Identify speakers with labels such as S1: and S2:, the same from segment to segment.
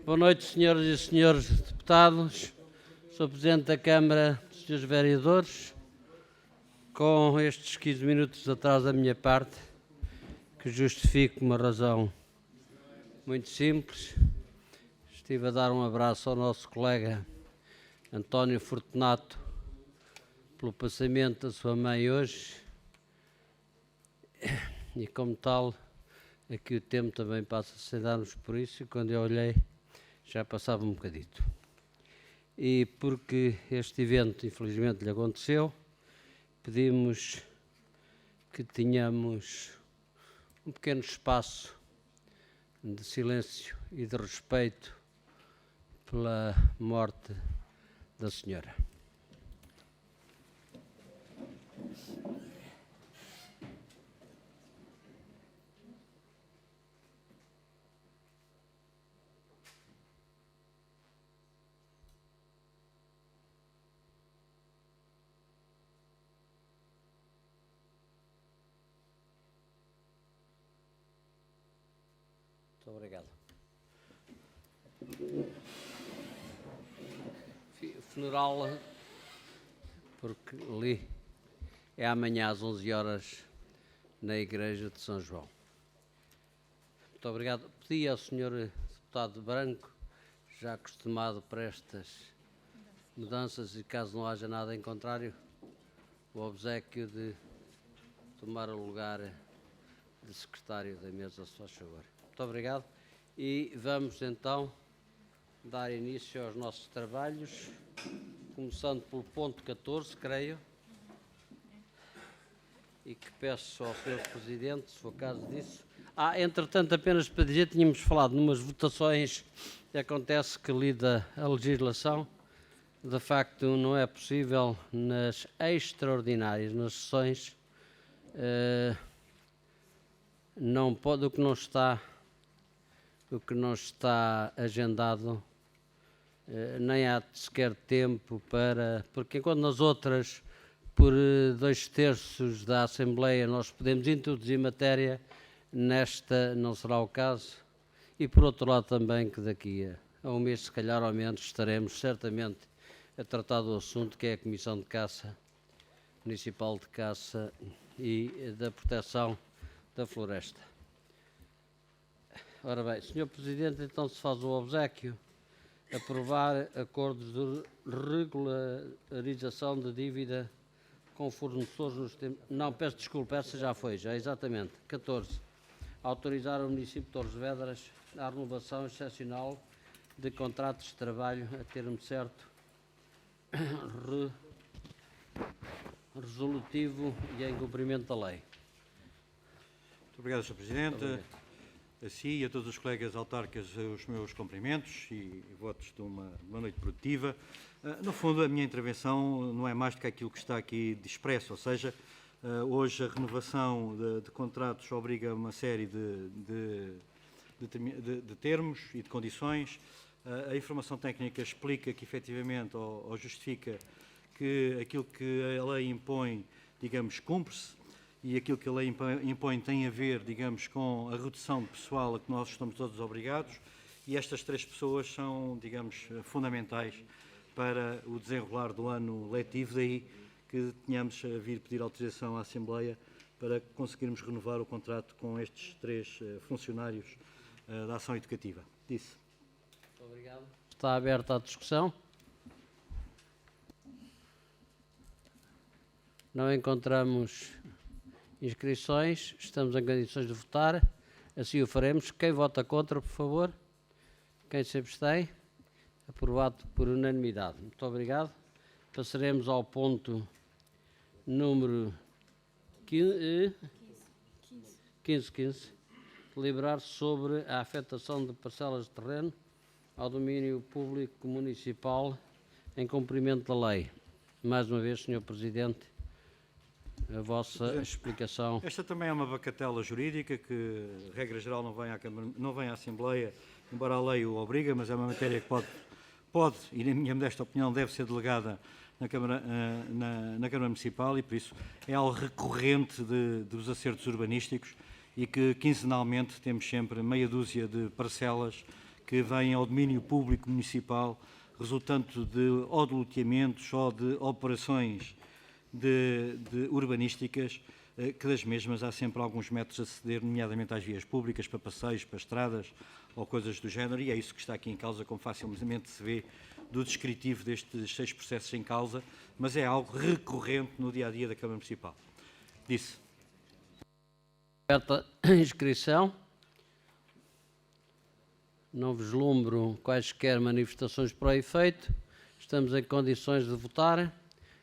S1: Boa noite, senhoras e senhores deputados. Sou Presidente da Câmara, senhores vereadores. Com estes 15 minutos de atraso da minha parte, que justifico uma razão muito simples. Estive a dar um abraço ao nosso colega António Fortunato pelo passamento da sua mãe hoje e, como tal, aqui o tempo também passa sem darmos por isso, e quando eu olhei já passava um bocadito. E porque este evento infelizmente lhe aconteceu, pedimos que tenhamos um pequeno espaço de silêncio e de respeito pela morte da senhora. Muito obrigado. O funeral, porque li, é amanhã às 11 horas na Igreja de São João. Muito obrigado. Pedi ao Sr. Deputado Branco, já acostumado para estas mudanças e caso não haja nada em contrário, o obséquio de tomar o lugar de secretário da mesa, se faz favor. Muito obrigado. E vamos então dar início aos nossos trabalhos, começando pelo ponto 14, creio, e que peço ao Sr. Presidente, se for caso disso. Entretanto, apenas para dizer, tínhamos falado numas votações, acontece que lida a legislação, de facto não é possível nas extraordinárias, nas sessões, não pode, o que não está agendado, nem há sequer tempo para, porque enquanto nas outras, por 2/3 da Assembleia, nós podemos introduzir matéria, nesta não será o caso, e por outro lado também que daqui a um mês, se calhar ao menos, estaremos certamente a tratar do assunto, que é a Comissão de Caça, Municipal de Caça e da Proteção da Floresta. Ora bem, Sr. Presidente, então se faz o obséquio, aprovar acordos de regularização de dívida com fornecedores nos tempos... Não, peço desculpa, essa já foi, exatamente. 14. Autorizar o município de Torres Vedras a renovação excepcional de contratos de trabalho a termo certo, resolutivo e em cumprimento da lei.
S2: Muito obrigado, Sr. Presidente. A si e a todos os colegas autarcas os meus cumprimentos e votos de uma noite produtiva. No fundo, a minha intervenção não é mais do que aquilo que está aqui expresso, ou seja, hoje a renovação de contratos obriga uma série de termos e de condições. A informação técnica explica que, efetivamente, ou justifica que aquilo que a lei impõe, digamos, cumpre-se, e aquilo que a lei impõe tem a ver, digamos, com a redução de pessoal a que nós estamos todos obrigados, e estas 3 pessoas são, digamos, fundamentais para o desenrolar do ano letivo, daí que tenhamos a vir pedir autorização à Assembleia para conseguirmos renovar o contrato com estes 3 funcionários da ação educativa. Disse.
S1: Muito obrigado. Está aberta a discussão. Não encontramos inscrições, estamos em condições de votar, assim o faremos. Quem vota contra, por favor? Quem se abstém? Aprovado por unanimidade. Muito obrigado. Passaremos ao ponto número 15. Deliberar sobre a afetação de parcelas de terreno ao domínio público municipal em cumprimento da lei. Mais uma vez, Sr. Presidente, a vossa explicação.
S2: Esta também é uma bacatela jurídica que, regra geral, não vem à Assembleia, embora a lei o obriga, mas é uma matéria que pode e, na minha modesta opinião, deve ser delegada na Câmara Municipal, e por isso é algo recorrente dos acertos urbanísticos, e que quinzenalmente temos sempre meia dúzia de parcelas que vêm ao domínio público municipal, resultante ou de loteamentos ou de operações de urbanísticas, que das mesmas há sempre alguns métodos a ceder, nomeadamente às vias públicas, para passeios, para estradas ou coisas do género, e é isso que está aqui em causa, como facilmente se vê do descritivo destes 6 processos em causa, mas é algo recorrente no dia-a-dia da Câmara Municipal. Disse.
S1: Aberta a inscrição. Não vislumbro quaisquer manifestações para o efeito. Estamos em condições de votar.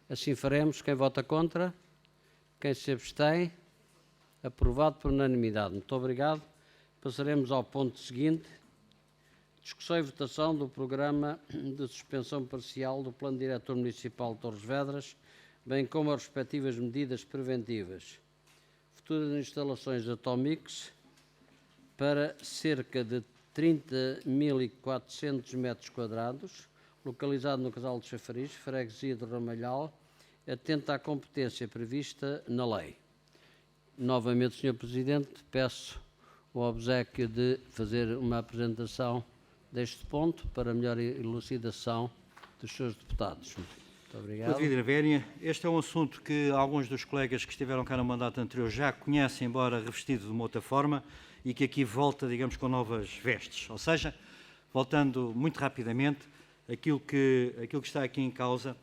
S1: Assim faremos. Quem vota contra? Quem se abstém? Aprovado por unanimidade. Muito obrigado. Passaremos ao ponto seguinte. Discussão e votação do programa de suspensão parcial do Plano Diretor Municipal de Torres Vedras, bem como as respectivas medidas preventivas. Futuras instalações da Tomix para cerca de 30.400 metros quadrados, localizado no Casal de Chafariz, freguesia do Ramalhal, atenta à competência prevista na lei. Novamente, Sr. Presidente, peço o obséquio de fazer uma apresentação deste ponto para melhor elucidação dos seus deputados. Muito obrigado.
S2: Devido à vénia, este é um assunto que alguns dos colegas que estiveram cá no mandato anterior já conhecem, embora revestido de uma outra forma, e que aqui volta, digamos, com novas vestes. Ou seja, voltando muito rapidamente, aquilo que está aqui em causa,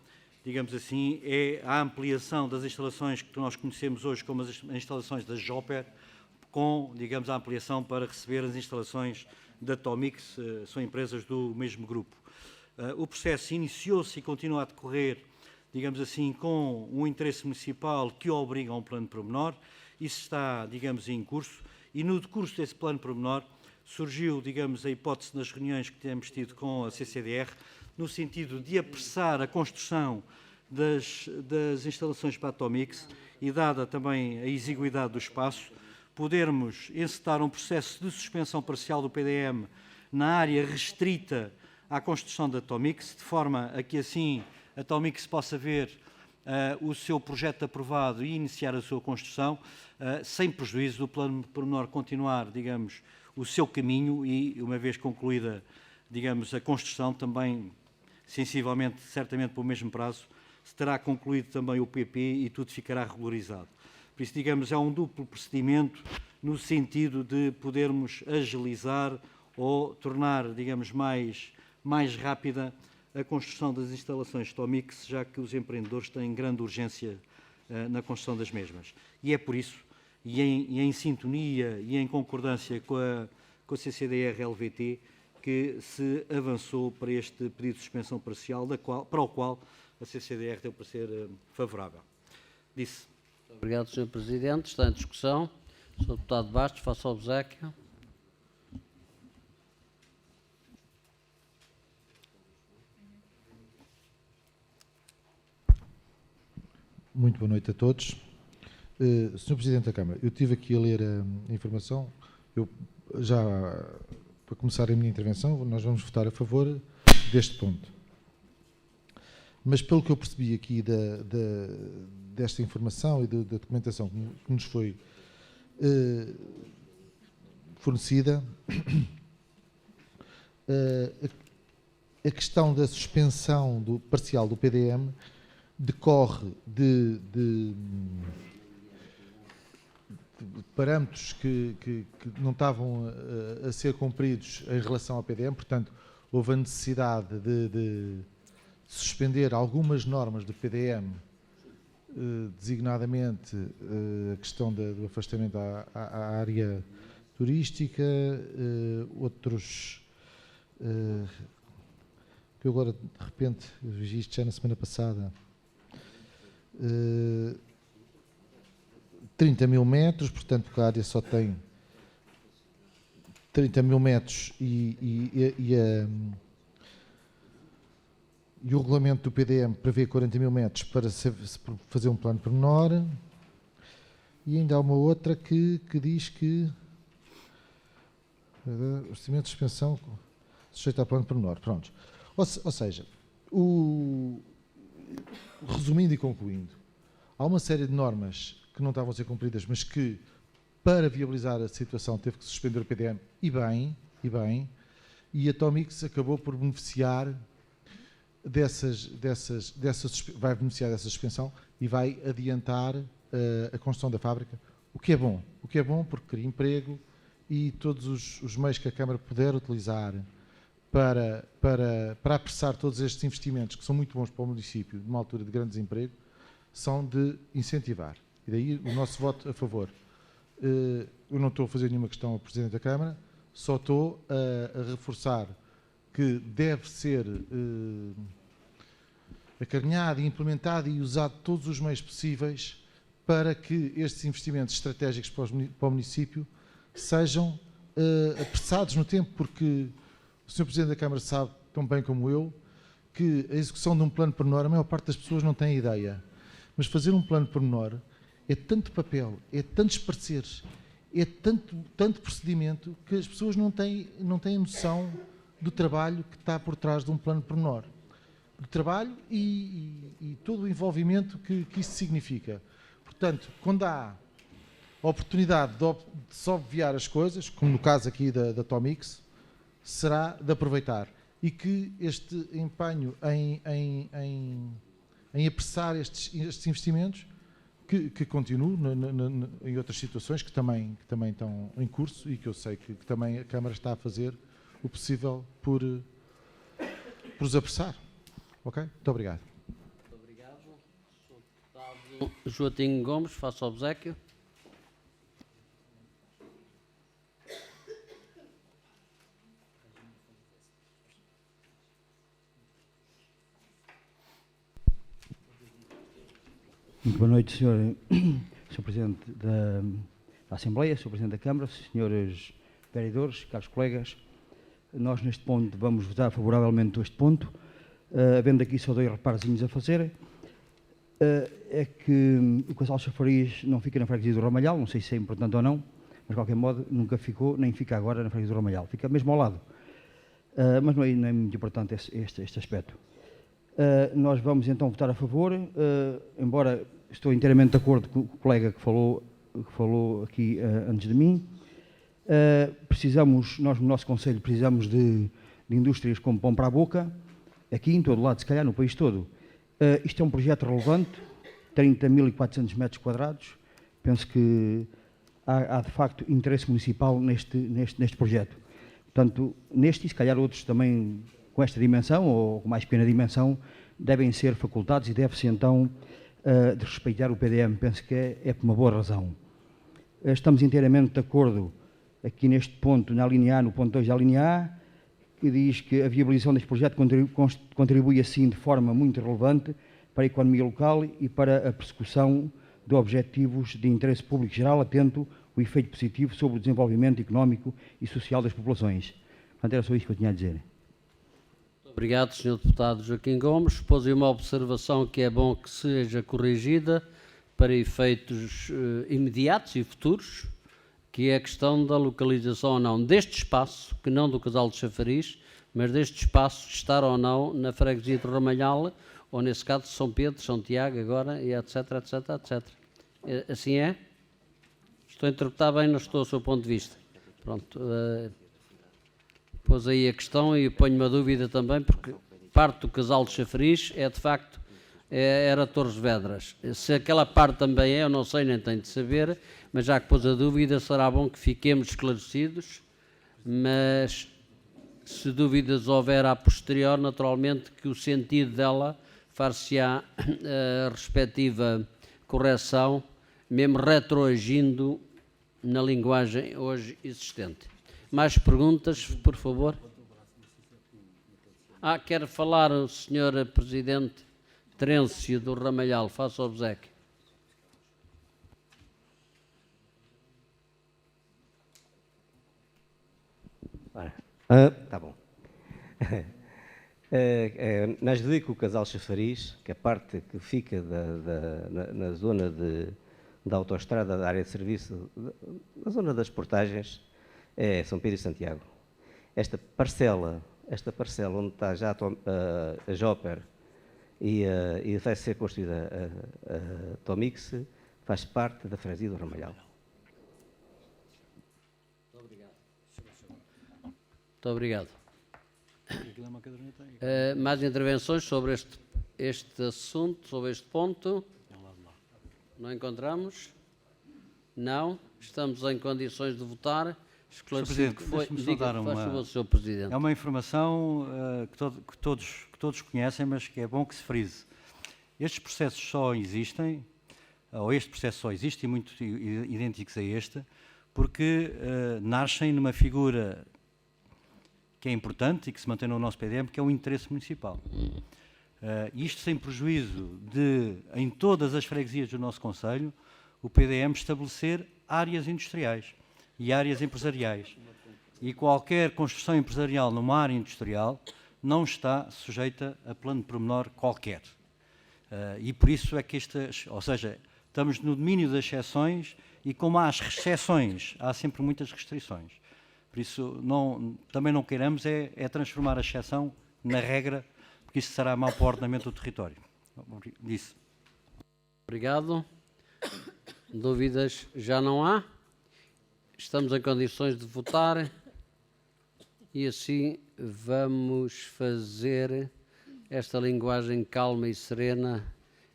S2: digamos assim, é a ampliação das instalações que nós conhecemos hoje como as instalações da Joper, com, digamos, a ampliação para receber as instalações da Tomix, são empresas do mesmo grupo. O processo iniciou-se e continua a decorrer, digamos assim, com um interesse municipal que obriga a um plano pormenor. Isso está, digamos, em curso, e no decurso desse plano pormenor surgiu, digamos, a hipótese nas reuniões que temos tido com a CCDR, no sentido de apressar a construção das instalações para a Tomix e, dada também a exiguidade do espaço, podermos encetar um processo de suspensão parcial do PDM na área restrita à construção da Tomix, de forma a que assim a Tomix possa ver o seu projeto aprovado e iniciar a sua construção, sem prejuízo do plano pormenor continuar, digamos, o seu caminho e, uma vez concluída, digamos, a construção, também, sensivelmente, certamente pelo mesmo prazo, se terá concluído também o PP e tudo ficará regularizado. Por isso, digamos, é um duplo procedimento no sentido de podermos agilizar ou tornar, digamos, mais rápida a construção das instalações Tomix, já que os empreendedores têm grande urgência na construção das mesmas. E é por isso, e em sintonia e em concordância com a CCDR-LVT, que se avançou para este pedido de suspensão parcial, para o qual a CCDR deu para ser favorável. Disse.
S1: Obrigado, Sr. Presidente. Está em discussão. Sr. Deputado Bastos, faça o obséquio.
S3: Muito boa noite a todos. Sr. Presidente da Câmara, eu estive aqui a ler a informação. Para começar a minha intervenção, nós vamos votar a favor deste ponto. Mas pelo que eu percebi aqui desta informação e da documentação que nos foi fornecida, a questão da suspensão parcial do PDM decorre de parâmetros que não estavam a ser cumpridos em relação ao PDM, portanto, houve a necessidade de suspender algumas normas do PDM, designadamente a questão do afastamento à área turística, outros que eu agora de repente vi isto já na semana passada, 30 mil metros, portanto, porque a área só tem 30 mil metros e o regulamento do PDM prevê 40 mil metros para fazer um plano pormenor. E ainda há uma outra que diz que o procedimento de suspensão sujeito a plano pormenor. Pronto. Ou seja, resumindo e concluindo, há uma série de normas que não estavam a ser cumpridas, mas que, para viabilizar a situação, teve que suspender o PDM, e bem, e a Tomix acabou por beneficiar vai beneficiar dessa suspensão e vai adiantar a construção da fábrica, o que é bom. O que é bom porque cria emprego e todos os meios que a Câmara puder utilizar para apressar todos estes investimentos, que são muito bons para o município, numa altura de grande desemprego, são de incentivar. E daí o nosso voto a favor. Eu não estou a fazer nenhuma questão ao Presidente da Câmara, só estou a reforçar que deve ser acarinhado, implementado e usado todos os meios possíveis para que estes investimentos estratégicos para o município sejam apressados no tempo, porque o Sr. Presidente da Câmara sabe, tão bem como eu, que a execução de um plano pormenor, a maior parte das pessoas não tem ideia. Mas fazer um plano pormenor é tanto papel, é tantos pareceres, é tanto procedimento que as pessoas não têm noção do trabalho que está por trás de um plano pormenor. Do trabalho e todo o envolvimento que isso significa. Portanto, quando há a oportunidade de se obviar as coisas, como no caso aqui da Tomix, será de aproveitar. E que este empenho em apressar estes investimentos, que continue em outras situações que também estão em curso e que eu sei que também a Câmara está a fazer o possível por os apressar. Ok? Muito obrigado.
S1: Muito obrigado. Sr. Deputado Joaquim Gomes, faça obséquio.
S4: Muito boa noite, Sr. Presidente da Assembleia, Sr. Presidente da Câmara, Srs. Vereadores, caros colegas. Nós, neste ponto, vamos votar favoravelmente este ponto, havendo aqui só 2 reparozinhos a fazer. É que o Casal Chafariz não fica na freguesia do Ramalhal, não sei se é importante ou não, mas de qualquer modo nunca ficou, nem fica agora na freguesia do Ramalhal, fica mesmo ao lado. Mas não é muito importante este aspecto. Nós vamos então votar a favor, embora estou inteiramente de acordo com o colega que falou aqui antes de mim. Nós no nosso Conselho precisamos de indústrias como pão para a boca, aqui em todo lado, se calhar no país todo. Isto é um projeto relevante, 30.400 metros quadrados, penso que há de facto interesse municipal neste projeto. Portanto, neste e se calhar outros também com esta dimensão ou com mais pequena dimensão, devem ser facultados e deve-se então de respeitar o PDM. Penso que é por uma boa razão. Estamos inteiramente de acordo aqui neste ponto, na linha A, no ponto 2 da linha A, que diz que a viabilização deste projeto contribui assim de forma muito relevante para a economia local e para a persecução de objetivos de interesse público geral, atento o efeito positivo sobre o desenvolvimento económico e social das populações. Portanto, era só isso que eu tinha a dizer.
S1: Obrigado, Sr. Deputado Joaquim Gomes. Pôs aí uma observação que é bom que seja corrigida para efeitos imediatos e futuros, que é a questão da localização ou não deste espaço, que não do Casal de Chafariz, mas deste espaço estar ou não na freguesia de Ramalhal, ou nesse caso São Pedro, São Tiago agora, e etc, etc, etc. Assim é? Estou a interpretar bem, não estou ao seu ponto de vista. Pronto. Pôs aí a questão e ponho uma dúvida também, porque parte do Casal de Chafariz é de facto, era Torres Vedras. Se aquela parte também eu não sei, nem tenho de saber, mas já que pôs a dúvida, será bom que fiquemos esclarecidos, mas se dúvidas houver a posterior, naturalmente que o sentido dela far-se-á a respectiva correção, mesmo retroagindo na linguagem hoje existente. Mais perguntas, por favor? Quer falar o Sr. Presidente Terêncio do Ramalhal, faça o obséquio.
S5: Tá bom. Adjudico o Casal Chafariz, que a parte que fica na zona da autoestrada da área de serviço, na zona das portagens, é São Pedro e Santiago. Esta parcela onde está já a Joper e vai ser construída a Tomix, faz parte da freguesia do Ramalhal.
S1: Muito obrigado.
S2: aquilo é uma caderneta.
S1: Mais intervenções sobre este assunto, sobre este ponto? Não encontramos? Não? Estamos em condições de votar? Esclarecido que foi.
S2: deixe-me só dar
S1: Faz
S2: uma-
S1: favor, Sr. Presidente.
S2: É uma informação que todos conhecem, mas que é bom que se frise. Estes processos só existem, ou este processo só existe, e muito idênticos a este, porque nascem numa figura que é importante e que se mantém no nosso PDM, que é o interesse municipal. Isto sem prejuízo de, em todas as freguesias do nosso concelho, o PDM estabelecer áreas industriais e áreas empresariais. E qualquer construção empresarial numa área industrial não está sujeita a plano de pormenor qualquer. E por isso é que ou seja, estamos no domínio das exceções e como há as exceções, há sempre muitas restrições. Por isso, também não queiramos é transformar a exceção na regra, porque isso será mau para o ordenamento do território. Disse.
S1: Obrigado. Dúvidas já não há? Estamos em condições de votar e assim vamos fazer esta linguagem calma e serena.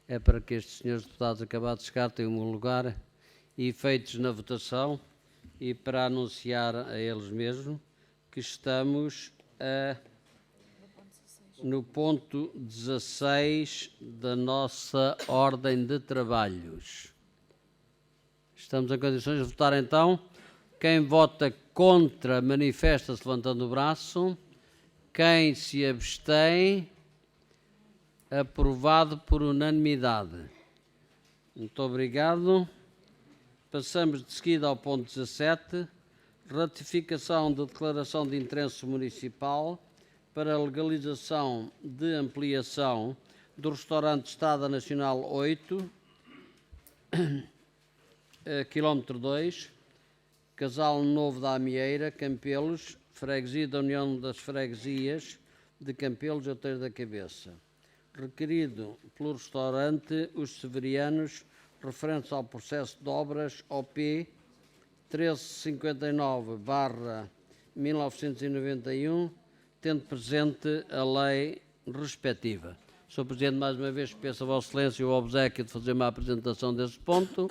S1: É para que estes senhores deputados acabados de chegar tenham um lugar e feitos na votação e para anunciar a eles mesmos que estamos no ponto 16 da nossa ordem de trabalhos. Estamos em condições de votar então. Quem vota contra manifesta-se levantando o braço. Quem se abstém, aprovado por unanimidade. Muito obrigado. Passamos de seguida ao ponto 17, ratificação da declaração de interesse municipal para a legalização de ampliação do restaurante Estrada Nacional 8, quilómetro 2, Casal Novo da Amieira, Campelos, freguesia da União das Freguesias de Campelos e Outeiro da Cabeça. Requerido pelo restaurante Os Severianos, referentes ao processo de obras OP 1359/1991, tendo presente a lei respectiva. Sr. Presidente, mais uma vez peço a Vossa Excelência o obséquio de fazer uma apresentação desse ponto.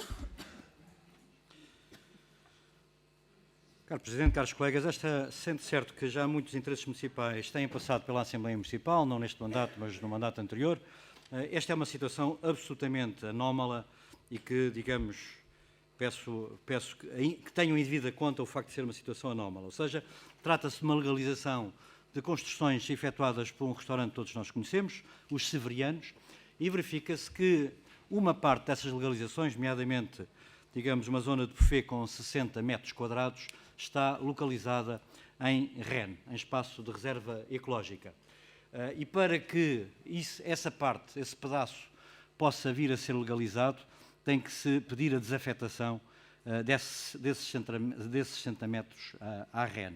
S2: Caro Presidente, caros colegas, sendo certo que já muitos interesses municipais têm passado pela Assembleia Municipal, não neste mandato, mas no mandato anterior, esta é uma situação absolutamente anómala e que, digamos, peço que tenham em devida conta o facto de ser uma situação anómala. Ou seja, trata-se de uma legalização de construções efetuadas por um restaurante que todos nós conhecemos, os Severianos, e verifica-se que uma parte dessas legalizações, nomeadamente, digamos, uma zona de buffet com 60 metros quadrados, está localizada em REN, em espaço de reserva ecológica. E para que essa parte, esse pedaço, possa vir a ser legalizado, tem que se pedir a desafetação desses 60 metros à REN.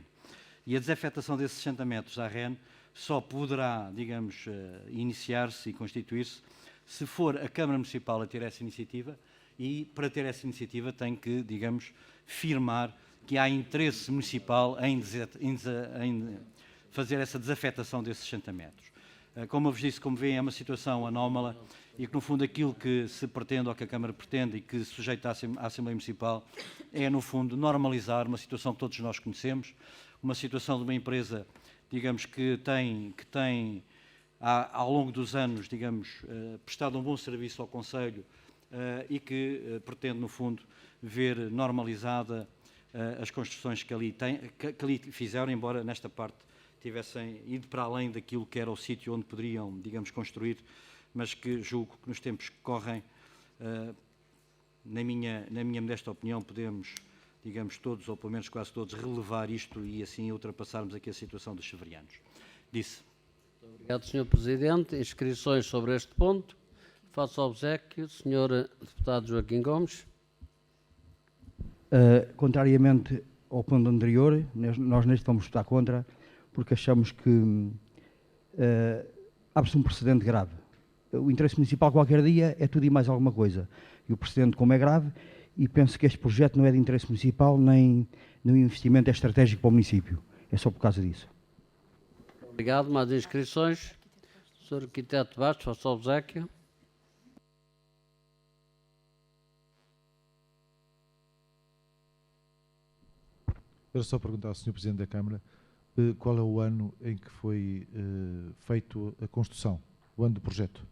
S2: E a desafetação desses 60 metros à REN só poderá, digamos, iniciar-se e constituir-se se for a Câmara Municipal a ter essa iniciativa, e para ter essa iniciativa tem que, digamos, firmar que há interesse municipal em fazer essa desafetação desses 60 metros. Como eu vos disse, como veem, é uma situação anómala e que, no fundo, aquilo que se pretende ou que a Câmara pretende e que se sujeita à Assembleia Municipal é, no fundo, normalizar uma situação que todos nós conhecemos, uma situação de uma empresa, digamos, que tem ao longo dos anos, digamos, prestado um bom serviço ao Concelho e que pretende, no fundo, ver normalizada as construções que ali fizeram, embora nesta parte tivessem ido para além daquilo que era o sítio onde poderiam, digamos, construir, mas que julgo que nos tempos que correm, na minha modesta opinião, podemos, digamos, todos, ou pelo menos quase todos, relevar isto e assim ultrapassarmos aqui a situação dos severianos. Disse.
S1: Muito obrigado, Sr. Presidente. Inscrições sobre este ponto. Faço obséquio, Sr. Deputado Joaquim Gomes.
S4: Contrariamente ao ponto anterior, nós neste vamos votar contra, porque achamos que abre-se um precedente grave. O interesse municipal qualquer dia é tudo e mais alguma coisa. E o precedente, como é grave, e penso que este projeto não é de interesse municipal, nem no investimento é estratégico para o município. É só por causa disso.
S1: Obrigado. Mais inscrições? Sr. Arquiteto Bastos, faça o obséquio.
S3: Era só perguntar ao Sr. Presidente da Câmara qual é o ano em que foi feito a construção, o ano do projeto.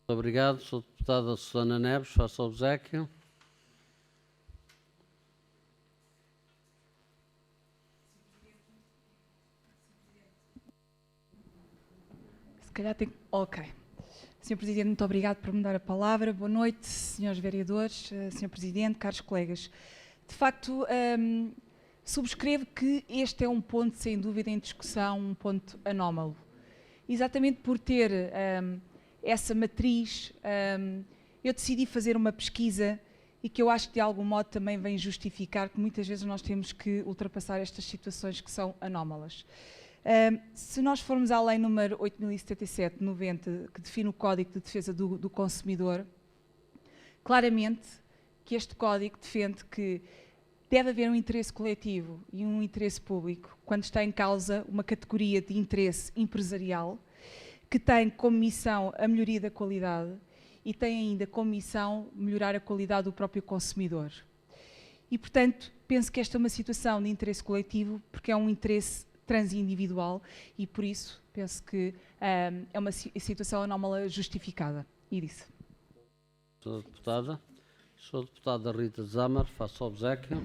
S1: Muito obrigado. Sra. Deputada Susana Neves, faça o obséquio.
S6: Se calhar tem... Ok. Sr. Presidente, muito obrigado por me dar a palavra. Boa noite, senhores vereadores, Sr. Presidente, caros colegas. De facto, subscrevo que este é um ponto, sem dúvida, em discussão, um ponto anómalo. Exatamente por ter essa matriz, eu decidi fazer uma pesquisa e que eu acho que de algum modo também vem justificar que muitas vezes nós temos que ultrapassar estas situações que são anómalas. Se nós formos à lei número 8077/90, que define o Código de Defesa do Consumidor, claramente que este Código defende que deve haver um interesse coletivo e um interesse público quando está em causa uma categoria de interesse empresarial que tem como missão a melhoria da qualidade e tem ainda como missão melhorar a qualidade do próprio consumidor. E, portanto, penso que esta é uma situação de interesse coletivo porque é um interesse transindividual e, por isso, penso que é uma situação anómala justificada. E disse.
S1: Sra. Deputada. Sra. Deputada Rita Zamer, faça o obséquio.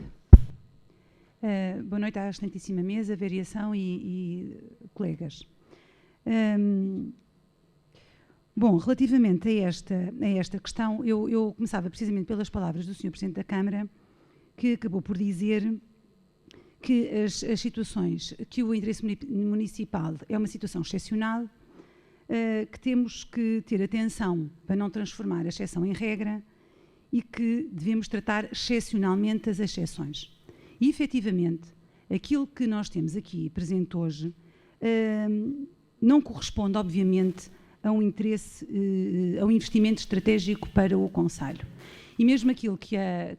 S7: Boa noite à excelentíssima mesa, variação e colegas. Bom, relativamente a esta questão, eu começava precisamente pelas palavras do Sr. Presidente da Câmara, que acabou por dizer que as situações, que o interesse municipal é uma situação excepcional, que temos que ter atenção para não transformar a exceção em regra e que devemos tratar excepcionalmente as exceções. E, efetivamente, aquilo que nós temos aqui presente hoje não corresponde, obviamente, a um interesse, a um investimento estratégico para o concelho. E mesmo aquilo que a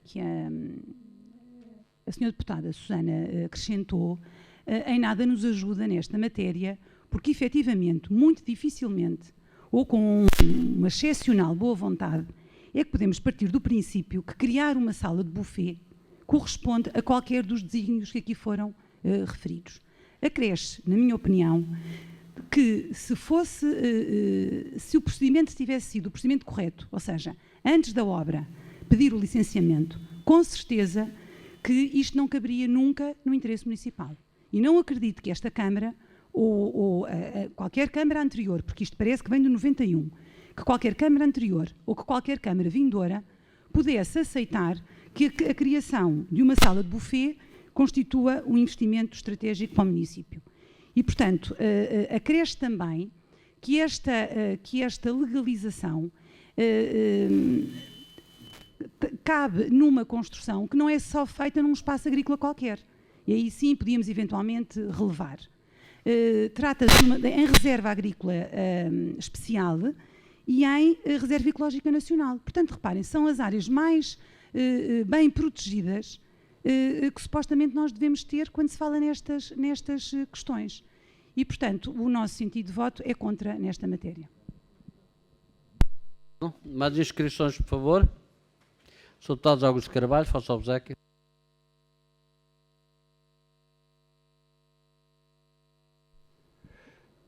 S7: senhora deputada Susana acrescentou, em nada nos ajuda nesta matéria, porque, efetivamente, muito dificilmente, ou com uma excepcional boa vontade, é que podemos partir do princípio que criar uma sala de buffet corresponde a qualquer dos desígnios que aqui foram referidos. Acresce, na minha opinião, que se o procedimento tivesse sido o procedimento correto, ou seja, antes da obra, pedir o licenciamento, com certeza que isto não caberia nunca no interesse municipal. E não acredito que esta Câmara, ou qualquer Câmara anterior, porque isto parece que vem de 91, que qualquer Câmara anterior ou que qualquer Câmara vindoura pudesse aceitar que a criação de uma sala de buffet constitua um investimento estratégico para o município. E, portanto, acresce também que esta legalização cabe numa construção que não é só feita num espaço agrícola qualquer. E aí sim podíamos eventualmente relevar. Trata-se em reserva agrícola especial e em reserva ecológica nacional. Portanto, reparem, são as áreas mais bem protegidas que supostamente nós devemos ter quando se fala nestas questões. E, portanto, o nosso sentido de voto é contra nesta matéria.
S1: Mais inscrições, por favor. Sr. Deputado Augusto Carvalho, faça o obséquio.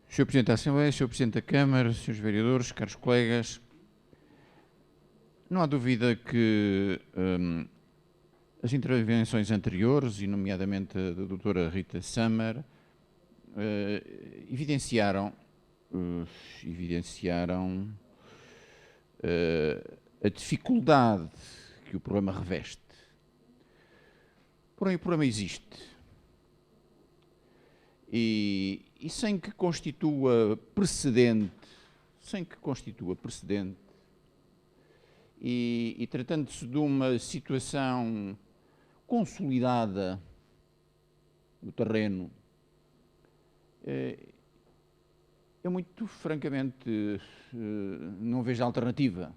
S8: Sr. Presidente da Assembleia, Sr. Presidente da Câmara, Srs. Vereadores, caros colegas, não há dúvida que as intervenções anteriores, e nomeadamente a da doutora Rita Zamer, evidenciaram a dificuldade que o problema reveste. Porém, o problema existe. E sem que constitua precedente, e tratando-se de uma situação consolidada no terreno, eu muito francamente não vejo alternativa.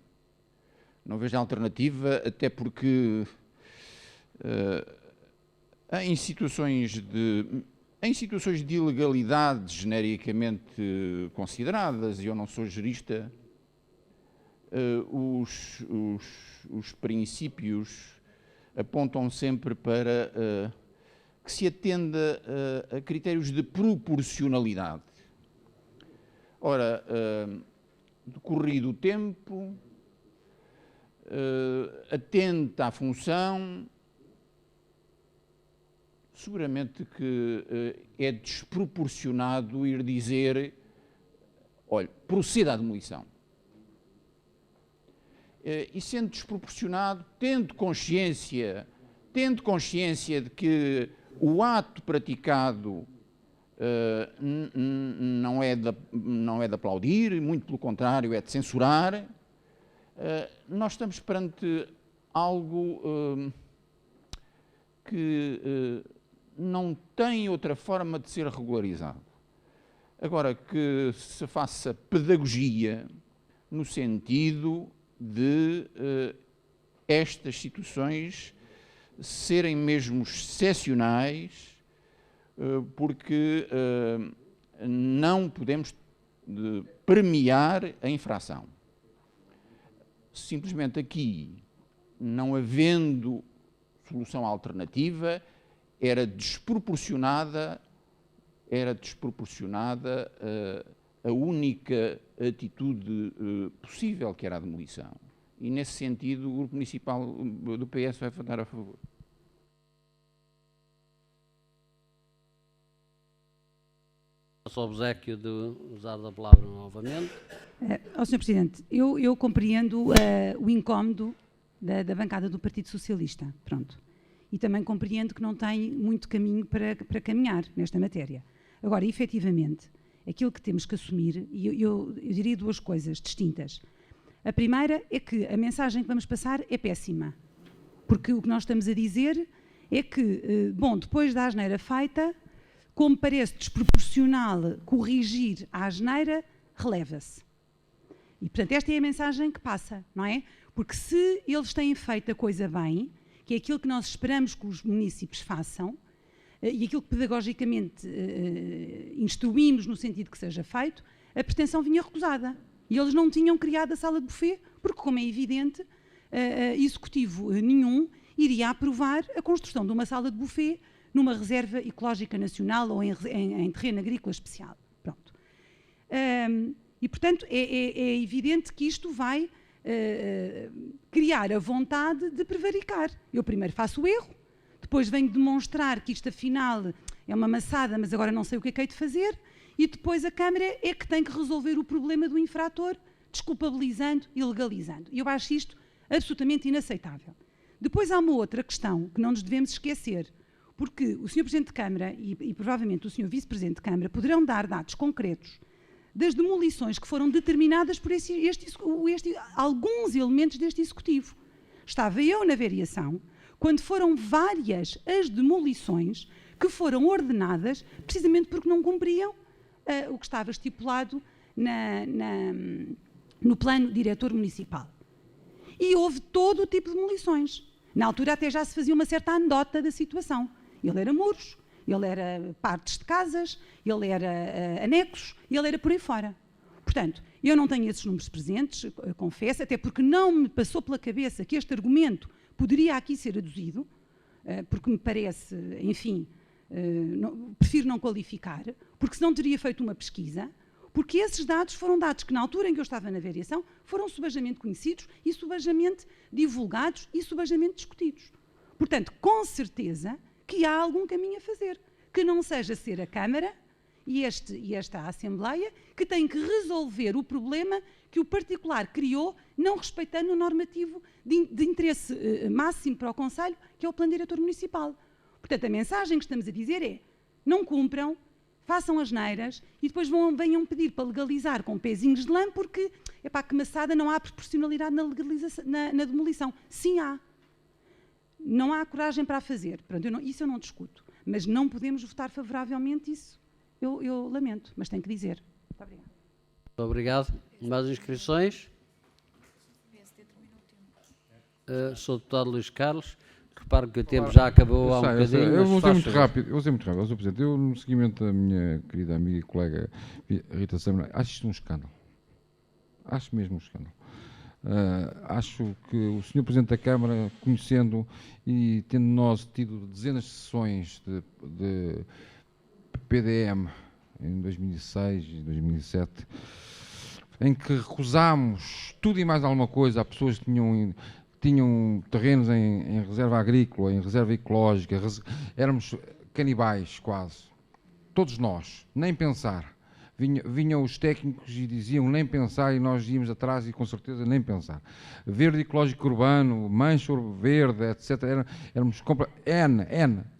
S8: Não vejo alternativa, até porque em Em situações de ilegalidade genericamente consideradas, e eu não sou jurista, os princípios apontam sempre para que se atenda a critérios de proporcionalidade. Ora, decorrido o tempo, atenta à função, seguramente que é desproporcionado ir dizer, olha, proceda à demolição. E sendo desproporcionado, tendo consciência de que o ato praticado não é de aplaudir, muito pelo contrário, é de censurar, nós estamos perante algo que não tem outra forma de ser regularizado. Agora, que se faça pedagogia no sentido de estas situações serem mesmo excepcionais, porque não podemos premiar a infração. Simplesmente aqui, não havendo solução alternativa, era desproporcionada a única atitude possível, que era a demolição. E, nesse sentido, o Grupo Municipal do PS vai votar a favor.
S1: Passo ao obséquio de usar a palavra novamente.
S7: Sr. Presidente, eu compreendo o incómodo da bancada do Partido Socialista, pronto. E também compreendo que não tem muito caminho para caminhar nesta matéria. Agora, efetivamente, aquilo que temos que assumir, e eu diria duas coisas distintas. A primeira é que a mensagem que vamos passar é péssima, porque o que nós estamos a dizer é que, bom, depois da asneira feita, como parece desproporcional corrigir a asneira, releva-se. E, portanto, esta é a mensagem que passa, não é? Porque se eles têm feito a coisa bem, que é aquilo que nós esperamos que os municípios façam, e aquilo que pedagogicamente instruímos no sentido que seja feito, a pretensão vinha recusada. E eles não tinham criado a sala de buffet, porque, como é evidente, executivo nenhum iria aprovar a construção de uma sala de buffet numa reserva ecológica nacional ou em terreno agrícola especial. Pronto. E, portanto, é evidente que isto vai criar a vontade de prevaricar. Eu primeiro faço o erro, depois venho demonstrar que isto, afinal, é uma maçada, mas agora não sei o que é que hei de fazer, e depois a Câmara é que tem que resolver o problema do infrator, desculpabilizando e legalizando. E eu acho isto absolutamente inaceitável. Depois há uma outra questão que não nos devemos esquecer, porque o Sr. Presidente de Câmara e provavelmente o Sr. Vice-Presidente de Câmara poderão dar dados concretos das demolições que foram determinadas por alguns elementos deste Executivo. Estava eu na variação, quando foram várias as demolições que foram ordenadas precisamente porque não cumpriam o que estava estipulado no plano diretor municipal. E houve todo o tipo de demolições. Na altura até já se fazia uma certa anedota da situação. Ele era muros, ele era partes de casas, ele era anexos, ele era por aí fora. Portanto, eu não tenho esses números presentes, confesso, até porque não me passou pela cabeça que este argumento poderia aqui ser aduzido, porque me parece, enfim, prefiro não qualificar, porque senão teria feito uma pesquisa, porque esses dados foram dados que, na altura em que eu estava na variação, foram subajamente conhecidos e subajamente divulgados e subajamente discutidos. Portanto, com certeza que há algum caminho a fazer, que não seja ser a Câmara e esta Assembleia que tem que resolver o problema que o particular criou, não respeitando o normativo de interesse máximo para o Conselho, que é o Plano Diretor Municipal. Portanto, a mensagem que estamos a dizer é: não cumpram, façam as neiras e depois venham pedir para legalizar com pezinhos de lã, porque, epá, que maçada, não há proporcionalidade na demolição. Sim, há. Não há coragem para a fazer. Pronto, isso eu não discuto. Mas não podemos votar favoravelmente, isso eu lamento, mas tenho que dizer. Muito obrigada.
S1: Muito obrigado. Mais inscrições? Sou o deputado Luís Carlos. reparo que o tempo já acabou há um
S9: Eu sei,
S1: bocadinho.
S9: eu
S1: mas
S9: vou ser
S1: faz
S9: muito
S1: favor.
S9: rápido. Eu vou ser muito rápido. Sr. Presidente, eu, no seguimento da minha querida amiga e colega Rita Sâmara, acho isto um escândalo. Acho mesmo um escândalo. Acho que o Sr. Presidente da Câmara, conhecendo e tendo nós tido dezenas de sessões de PDM em 2006 e 2007, em que recusámos tudo e mais alguma coisa a pessoas que tinham terrenos em reserva agrícola, em reserva ecológica, éramos canibais quase, todos nós, nem pensar. Vinham os técnicos e diziam nem pensar e nós íamos atrás e com certeza nem pensar. Verde ecológico urbano, mancha verde, etc. Éramos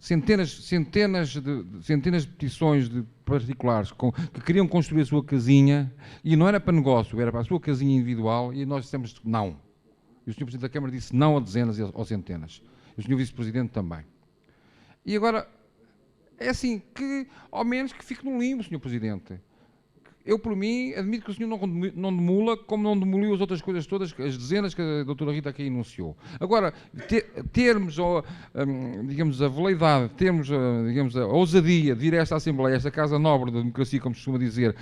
S9: centenas de petições de particulares que queriam construir a sua casinha e não era para negócio, era para a sua casinha individual e nós dissemos não. E o Sr. Presidente da Câmara disse não a dezenas ou centenas. E o Sr. Vice-Presidente também. E agora, é assim, que ao menos que fique no limbo, Sr. Presidente. Eu, por mim, admito que o senhor não demula, como não demoliu as outras coisas todas, as dezenas que a doutora Rita aqui enunciou. Agora, termos, digamos, a veleidade, termos, digamos, a ousadia de ir a esta Assembleia, a esta Casa Nobre da Democracia, como se costuma dizer,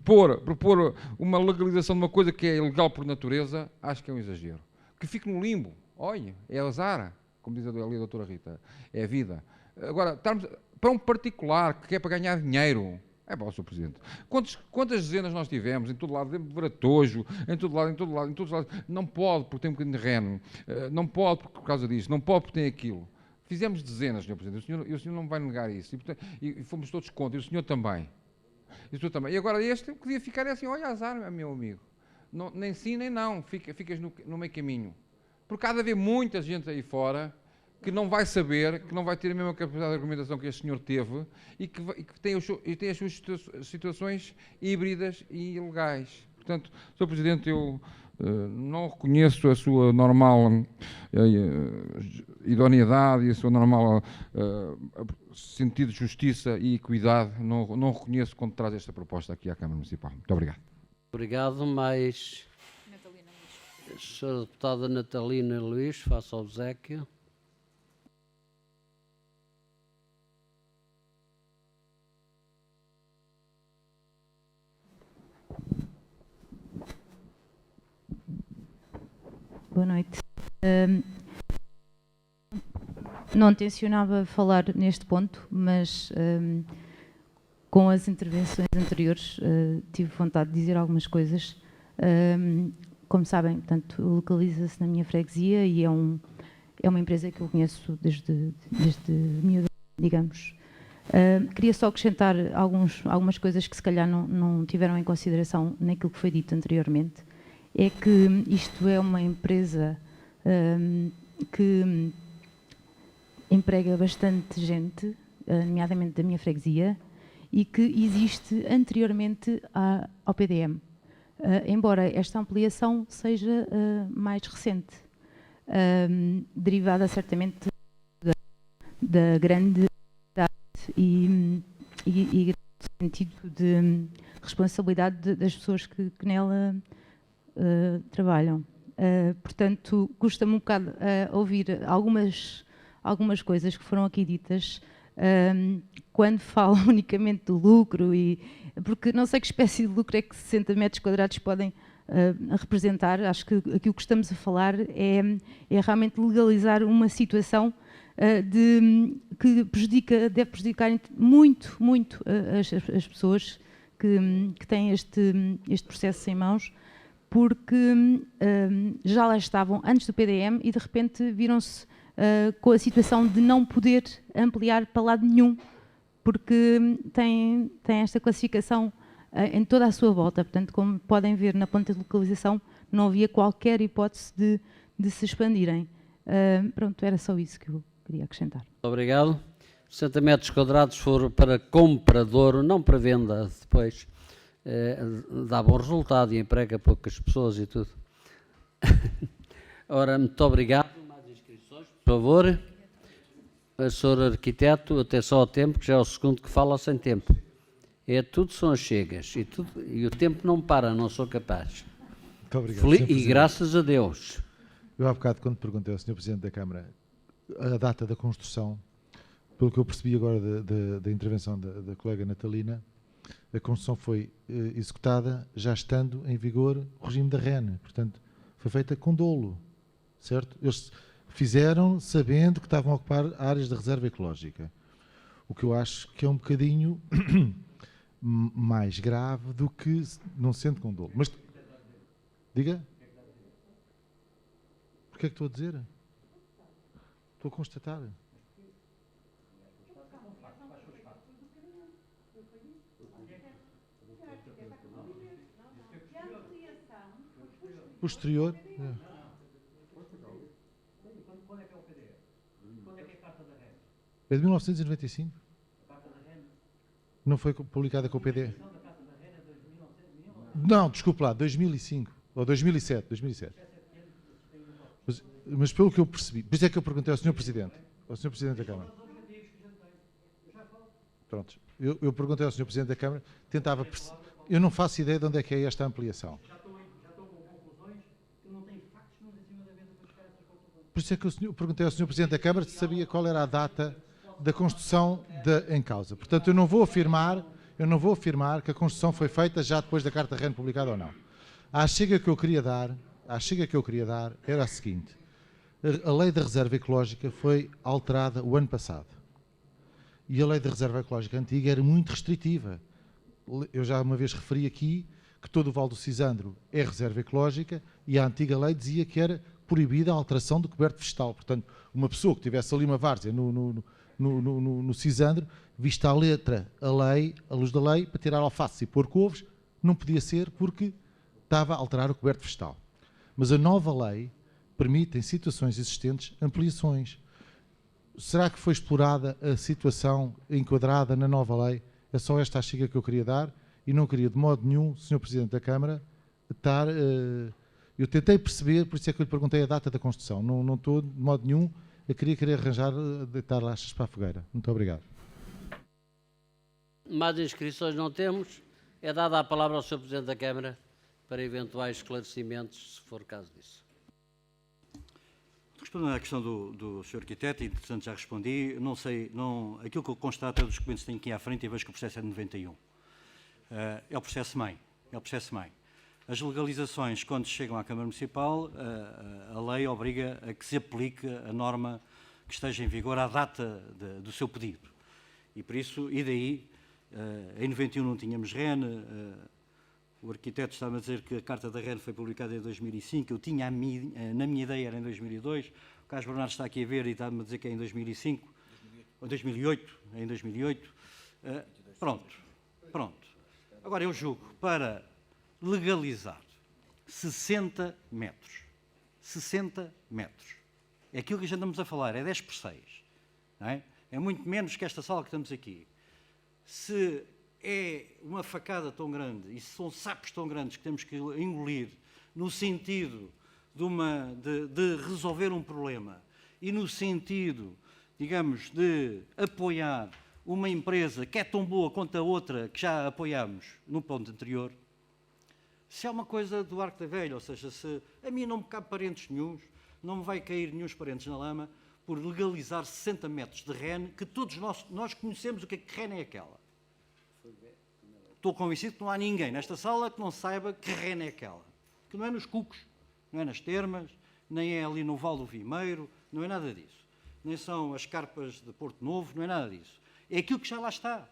S9: propor uma legalização de uma coisa que é ilegal por natureza, acho que é um exagero. Que fique no limbo. Olha, é azar, como diz ali a doutora Rita, é a vida. Agora, estarmos para um particular que quer para ganhar dinheiro. É bom, Sr. Presidente. Quantas dezenas nós tivemos, em todo lado, dentro de Bratojo, em todo lado, não pode porque tem um bocadinho de terreno, não pode por causa disso, não pode porque tem aquilo. Fizemos dezenas, Sr. Presidente, o senhor não me vai negar isso, e fomos todos contra, e o senhor também. E agora este, o que devia ficar é assim, olha azar, meu amigo, não, nem sim nem não, ficas no meio caminho. Porque há de haver muita gente aí fora que não vai saber, que não vai ter a mesma capacidade de argumentação que este senhor teve e que tem as suas situações híbridas e ilegais. Portanto, Sr. Presidente, eu não reconheço a sua normal idoneidade e a sua normal sentido de justiça e equidade. Não reconheço quando traz esta proposta aqui à Câmara Municipal. Muito obrigado.
S1: Obrigado. Mais a senhora deputada Natalina Luís, faça o obséquio.
S10: Boa noite. Não tencionava falar neste ponto, mas com as intervenções anteriores tive vontade de dizer algumas coisas. Como sabem, portanto, localiza-se na minha freguesia e é uma empresa que eu conheço desde miúda, digamos. Queria só acrescentar algumas coisas que se calhar não tiveram em consideração naquilo que foi dito anteriormente. É que isto é uma empresa que emprega bastante gente, nomeadamente da minha freguesia, e que existe anteriormente ao PDM. Embora esta ampliação seja mais recente, derivada certamente da grande e sentido de responsabilidade das pessoas que nela trabalham. Portanto, custa-me um bocado ouvir algumas coisas que foram aqui ditas quando falam unicamente do lucro, porque não sei que espécie de lucro é que 60 metros quadrados podem representar. Acho que aquilo que estamos a falar é realmente legalizar uma situação que deve prejudicar muito as pessoas que têm este processo em mãos, porque já lá estavam antes do PDM e de repente viram-se com a situação de não poder ampliar para lado nenhum, porque tem esta classificação em toda a sua volta. Portanto, como podem ver na planta de localização, não havia qualquer hipótese de se expandirem. Pronto, era só isso que eu queria acrescentar.
S1: Obrigado. 60 metros quadrados foram para comprador, não para venda depois. Dá bom resultado e emprega poucas pessoas e tudo. Ora, muito obrigado. Mais inscrições, por favor. A senhora arquiteto, até só ao tempo, que já é o segundo que fala sem tempo. Tudo são as chegas e o tempo não para, não sou capaz.
S3: Muito obrigado,
S1: E graças a Deus.
S3: Eu há bocado, quando perguntei ao Sr. Presidente da Câmara a data da construção, pelo que eu percebi agora da intervenção da colega Natalina, a construção foi executada já estando em vigor o regime da REN. Portanto, foi feita com dolo, certo? Eles fizeram sabendo que estavam a ocupar áreas da reserva ecológica. O que eu acho que é um bocadinho mais grave do que não sendo com dolo. Mas, diga? Porquê é que estou a dizer? Estou a constatar. Posterior.
S2: Quando é que é o PDF? Quando é que é a carta da REN?
S3: É de 1995.
S2: A carta da REN?
S3: Não foi publicada com o PDF.
S2: A carta da REN é de 1900?
S3: Não, desculpe lá, 2005. Ou 2007. 2007. Mas pelo que eu percebi, por isso é que eu perguntei ao Sr. Presidente, da Câmara. Pronto, eu perguntei ao Sr. Presidente da Câmara, tentava perceber. Eu não faço ideia de onde é que é esta ampliação.
S2: Já estou com conclusões que não têm factos nenhum em cima da mesa para chegar a essas conclusões.
S3: Por isso é que eu perguntei ao Sr. Presidente da Câmara se sabia qual era a data da construção em causa. Portanto, eu não vou afirmar que a construção foi feita já depois da Carta REN publicada ou não. A chega que eu queria dar era a seguinte. A lei da reserva ecológica foi alterada o ano passado. E a lei da reserva ecológica antiga era muito restritiva. Eu já uma vez referi aqui que todo o Val do Cisandro é reserva ecológica e a antiga lei dizia que era proibida a alteração do coberto vegetal. Portanto, uma pessoa que tivesse ali uma várzea no Cisandro, vista a letra, a lei, a luz da lei, para tirar alfaces e pôr couves, não podia ser porque estava a alterar o coberto vegetal. Mas a nova lei permite, em situações existentes, ampliações. Será que foi explorada a situação enquadrada na nova lei? É só esta a chega que eu queria dar e não queria de modo nenhum, Sr. Presidente da Câmara, estar... eu tentei perceber, por isso é que eu lhe perguntei a data da construção. Não estou de modo nenhum a querer arranjar, deitar laxas para a fogueira. Muito obrigado.
S1: Mais inscrições não temos. É dada a palavra ao Sr. Presidente da Câmara para eventuais esclarecimentos, se for caso disso.
S2: Respondendo à questão do Sr. Arquiteto, entretanto já respondi, não sei, aquilo que eu constato é dos documentos que tenho aqui à frente e vejo que o processo é de 91. É o processo mãe, As legalizações, quando chegam à Câmara Municipal, a lei obriga a que se aplique a norma que esteja em vigor à data do seu pedido. E por isso, e daí, em 91 não tínhamos REN, o arquiteto estava a dizer que a Carta da REN foi publicada em 2005, eu tinha na minha ideia era em 2002, o Carlos Bernardo está aqui a ver e está-me a dizer que é em 2005, ou 2008, é em 2008. Pronto. Agora eu julgo, para legalizar 60 metros, é aquilo que já andamos a falar, é 10 por 6, não é? É muito menos que esta sala que estamos aqui. Se é uma facada tão grande e são sapos tão grandes que temos que engolir no sentido de resolver um problema e no sentido, digamos, de apoiar uma empresa que é tão boa quanto a outra que já apoiámos no ponto anterior, se é uma coisa do arco da velha, ou seja, se a mim não me cabe parentes nenhuns, não me vai cair nenhuns parentes na lama por legalizar 60 metros de REN, que todos nós conhecemos o que REN é aquela. Estou convencido que não há ninguém nesta sala que não saiba que REN é aquela. Que não é nos Cucos, não é nas Termas, nem é ali no Val do Vimeiro, não é nada disso. Nem são as carpas de Porto Novo, não é nada disso. É aquilo que já lá está.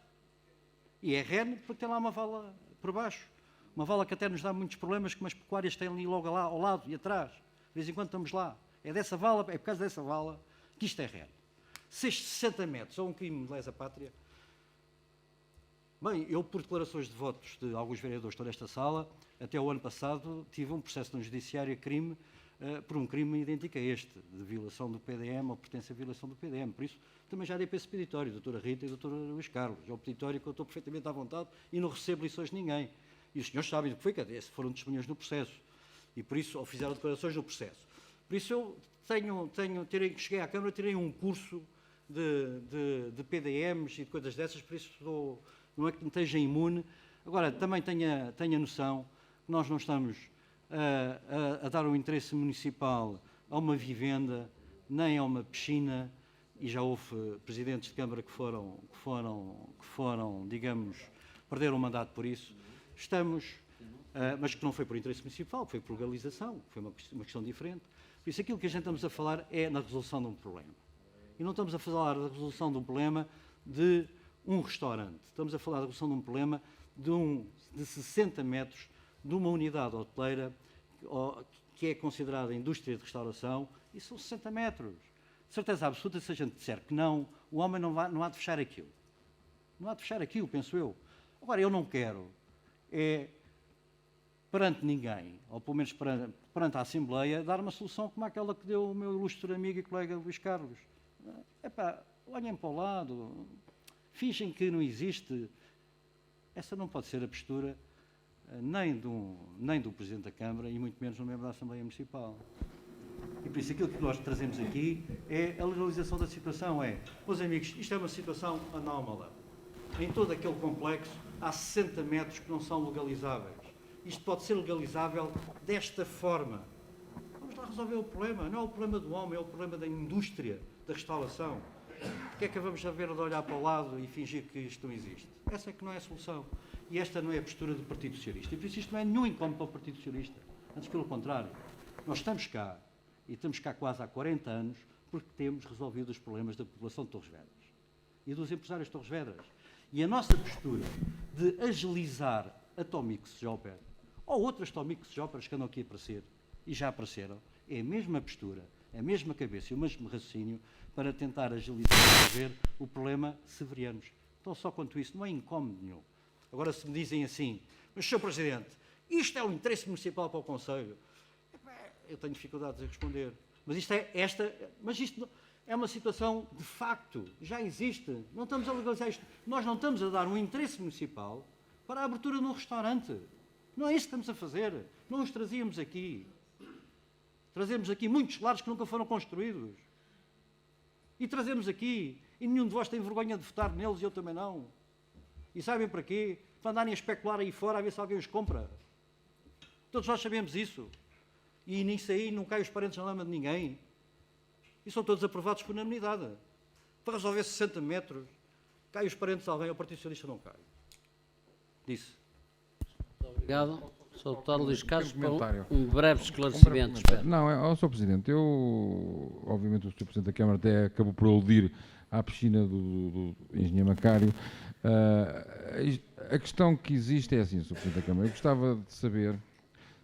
S2: E é REN porque tem lá uma vala por baixo. Uma vala que até nos dá muitos problemas, que umas pecuárias têm ali logo lá ao lado e atrás. De vez em quando estamos lá. É dessa vala, é por causa dessa vala que isto é REN. Se estes 60 metros são um crime de lesa pátria, bem, eu, por declarações de votos de alguns vereadores que estão nesta sala, até o ano passado tive um processo no Judiciário a crime, por um crime idêntico a este, de violação do PDM ou pertence à violação do PDM. Por isso, também já dei para esse peditório, doutora Rita e doutora Luís Carlos. É um peditório que eu estou perfeitamente à vontade e não recebo lições de ninguém. E os senhores sabem do que foi, que foram testemunhas no processo. E por isso, ou fizeram declarações no processo. Por isso, eu cheguei à Câmara, tirei um curso de PDMs e de coisas dessas, por isso não é que me esteja imune. Agora, também tenha noção que nós não estamos a dar o interesse municipal a uma vivenda nem é uma piscina, e já houve presidentes de Câmara que foram, digamos, perderam o mandato por isso. Mas que não foi por interesse municipal, foi por legalização, foi uma questão diferente. Por isso, aquilo que a gente estamos a falar é na resolução de um problema. E não estamos a falar da resolução de um problema de um restaurante. Estamos a falar da resolução de um problema de 60 metros de uma unidade hoteleira que é considerada indústria de restauração, e são 60 metros. De certeza absoluta, se a gente disser que não, o homem não há de fechar aquilo. Não há de fechar aquilo, penso eu. Agora, eu não quero, perante ninguém, ou pelo menos perante a Assembleia, dar uma solução como aquela que deu o meu ilustre amigo e colega Luís Carlos. Olhem para o lado, fingem que não existe. Essa não pode ser a postura nem do Presidente da Câmara e muito menos do membro da Assembleia Municipal. E por isso aquilo que nós trazemos aqui é a legalização da situação. Meus amigos, isto é uma situação anómala. Em todo aquele complexo há 60 metros que não são legalizáveis. Isto pode ser legalizável desta forma. Vamos lá resolver o problema. Não é o problema do homem, é o problema da indústria, da restauração. Porque é que vamos haver de olhar para o lado e fingir que isto não existe? Essa é que não é a solução. E esta não é a postura do Partido Socialista. E por isso isto não é nenhum incómodo para o Partido Socialista. Antes, pelo contrário. Nós estamos cá, e estamos cá quase há 40 anos, porque temos resolvido os problemas da população de Torres Vedras e dos empresários de Torres Vedras. E a nossa postura de agilizar a Tomix Joper ou outras Tomix Jopers que andam aqui a aparecer, e já apareceram, é a mesma postura, a mesma cabeça e o mesmo raciocínio para tentar agilizar e resolver o problema severianos. Então, só quanto isso, não é incómodo nenhum. Agora, se me dizem assim, mas, Sr. Presidente, isto é um interesse municipal para o Conselho, eu tenho dificuldades em responder. Mas isto é uma situação de facto, já existe. Não estamos a legalizar isto. Nós não estamos a dar um interesse municipal para a abertura de um restaurante. Não é isso que estamos a fazer. Não os trazíamos aqui. Trazemos aqui muitos lares que nunca foram construídos. E trazemos aqui. E nenhum de vós tem vergonha de votar neles e eu também não. E sabem para quê? Para andarem a especular aí fora a ver se alguém os compra. Todos nós sabemos isso. E nisso aí não caem os parentes na lama de ninguém. E são todos aprovados por unanimidade. Para resolver 60 metros, caem os parentes de alguém, o Partido Socialista não cai. Disse.
S1: Muito obrigado. Sr. Deputado Luís Carlos, para um breve esclarecimento.
S9: Não, Sr. Presidente, obviamente o Sr. Presidente da Câmara até acabou por aludir à piscina do Engenheiro Macário. A questão que existe é assim, Sr. Presidente da Câmara, eu gostava de saber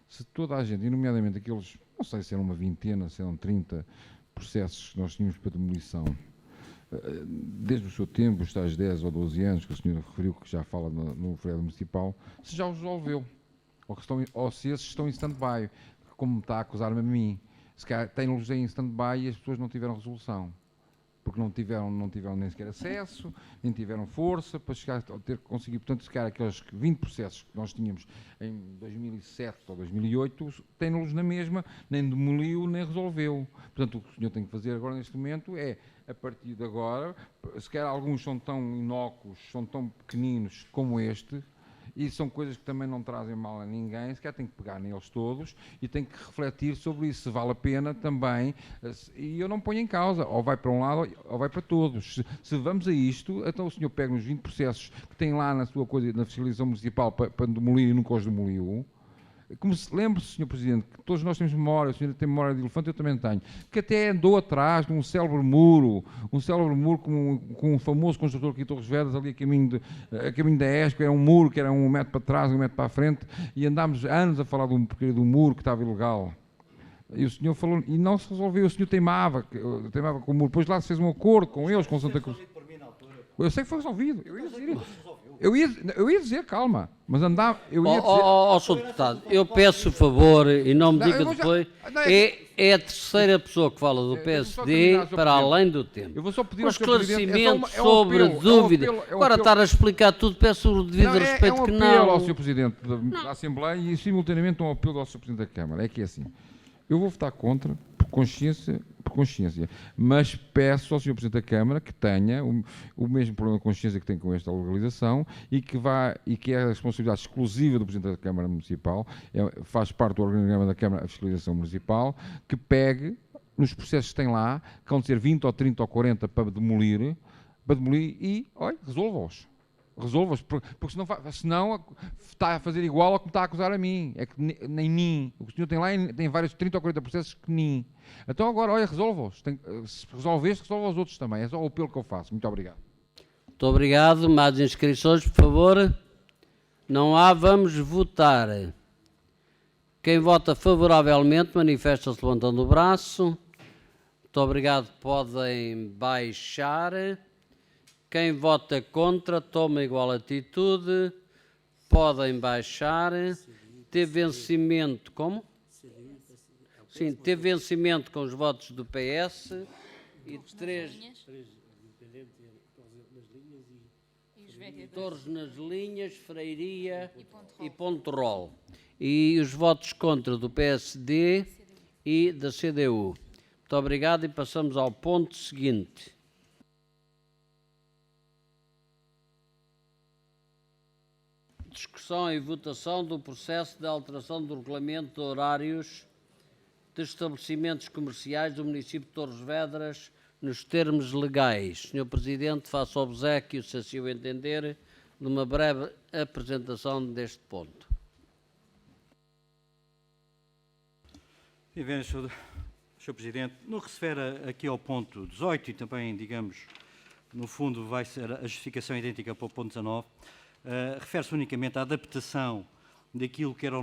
S9: se toda a gente, e nomeadamente aqueles, não sei se eram uma vintena, se eram 30 processos que nós tínhamos para demolição, desde o seu tempo, os tais 10 ou 12 anos que o senhor referiu, que já fala no feriado municipal, se já os resolveu, ou se esses estão em stand-by, como está a acusar-me a mim. Se calhar têm-los em stand-by e as pessoas não tiveram resolução, porque não tiveram nem sequer acesso, nem tiveram força para chegar a ter que conseguir. Portanto, se calhar aqueles 20 processos que nós tínhamos em 2007 ou 2008, têm-nos na mesma, nem demoliu, nem resolveu. Portanto, o que o senhor tem que fazer agora, neste momento, é, a partir de agora, se calhar alguns são tão inócuos, são tão pequeninos como este, e são coisas que também não trazem mal a ninguém, se calhar tem que pegar neles todos e tem que refletir sobre isso, se vale a pena também, e eu não ponho em causa, ou vai para um lado ou vai para todos. Se vamos a isto, então o senhor pega nos 20 processos que tem lá na sua coisa, na fiscalização municipal para demolir e nunca os demoliu. Como se lembre-se, Sr. Presidente, que todos nós temos memória, o senhor tem memória de elefante, eu também tenho, que até andou atrás de um célebre muro com um famoso construtor aqui em Torres Vedras, ali a caminho da ESCO, era um muro que era 1 metro para trás, 1 metro para a frente, e andámos anos a falar do muro que estava ilegal. E o senhor falou, e não se resolveu, o senhor teimava com o muro, depois lá se fez um acordo com eles, com Santa Cruz. Eu sei que foi resolvido, eu ia dizer isso. Eu ia dizer, calma, mas andava...
S1: Sr. Deputado, eu peço o favor, e não me diga depois, é a terceira pessoa que fala do PSD para além do tempo.
S9: Eu vou só pedir
S1: um esclarecimento sobre dúvida. Agora estar a explicar tudo, peço o devido respeito que não...
S9: É um apelo ao Sr. Presidente da Assembleia e simultaneamente um apelo ao Sr. Presidente da Câmara. É que é assim, eu vou votar contra, por consciência, mas peço ao Sr. Presidente da Câmara que tenha o mesmo problema de consciência que tem com esta legalização e que é a responsabilidade exclusiva do Presidente da Câmara Municipal, faz parte do organograma da Câmara a fiscalização municipal, que pegue nos processos que tem lá, que vão ser 20 ou 30 ou 40 para demolir e, olha, resolva-os. Resolva-os, porque senão está a fazer igual ao que me está a acusar a mim. É que nem mim. O que o senhor tem lá tem vários 30 ou 40 processos que nem. Então agora, olha, resolva-os. Se resolve este, resolva os outros também. É só o apelo que eu faço. Muito obrigado.
S1: Muito obrigado. Mais inscrições, por favor. Não há, vamos votar. Quem vota favoravelmente, manifesta-se levantando o braço. Muito obrigado. Podem baixar. Quem vota contra, toma igual atitude. Podem baixar. Teve vencimento, como? Sim, teve vencimento com os votos do PS e três... Torres nas linhas, Freiria e Ponterol. E os votos contra do PSD e da CDU. Muito obrigado e passamos ao ponto seguinte. Discussão e votação do processo de alteração do regulamento de horários de estabelecimentos comerciais do município de Torres Vedras nos termos legais. Senhor Presidente, faço obséquio, se assim o entender, de uma breve apresentação deste ponto.
S2: Sim, bem, Sr. Presidente, no que se refere aqui ao ponto 18 e também, digamos, no fundo vai ser a justificação idêntica para o ponto 19, refere-se unicamente à adaptação daquilo que é o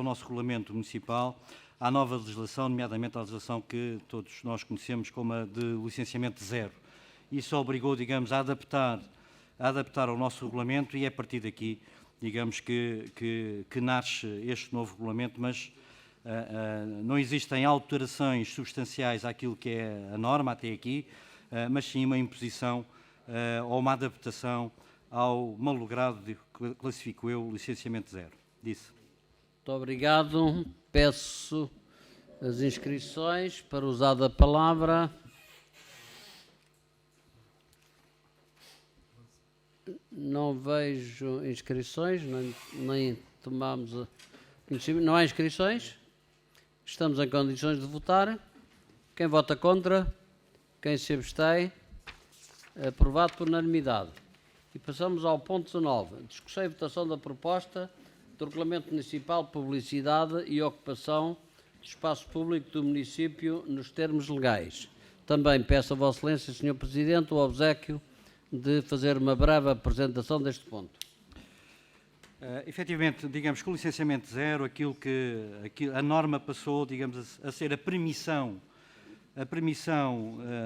S2: nosso regulamento municipal à nova legislação, nomeadamente à legislação que todos nós conhecemos como a de licenciamento zero. Isso obrigou, digamos, a adaptar ao nosso regulamento e é a partir daqui, digamos, que nasce este novo regulamento, mas não existem alterações substanciais àquilo que é a norma até aqui, mas sim uma imposição ou uma adaptação ao malogrado, classifico eu, licenciamento zero. Disse.
S1: Muito obrigado. Peço as inscrições para usar da palavra. Não vejo inscrições, nem tomamos conhecimento. Não há inscrições? Estamos em condições de votar. Quem vota contra? Quem se abstém? Aprovado por unanimidade. E passamos ao ponto 19. Discussão e votação da proposta do Regulamento Municipal de Publicidade e Ocupação do Espaço Público do município nos termos legais. Também peço a Vossa Excelência, Sr. Presidente, o obséquio de fazer uma breve apresentação deste ponto.
S2: Efetivamente, digamos que o licenciamento zero, aquilo a norma passou, digamos, a ser a permissão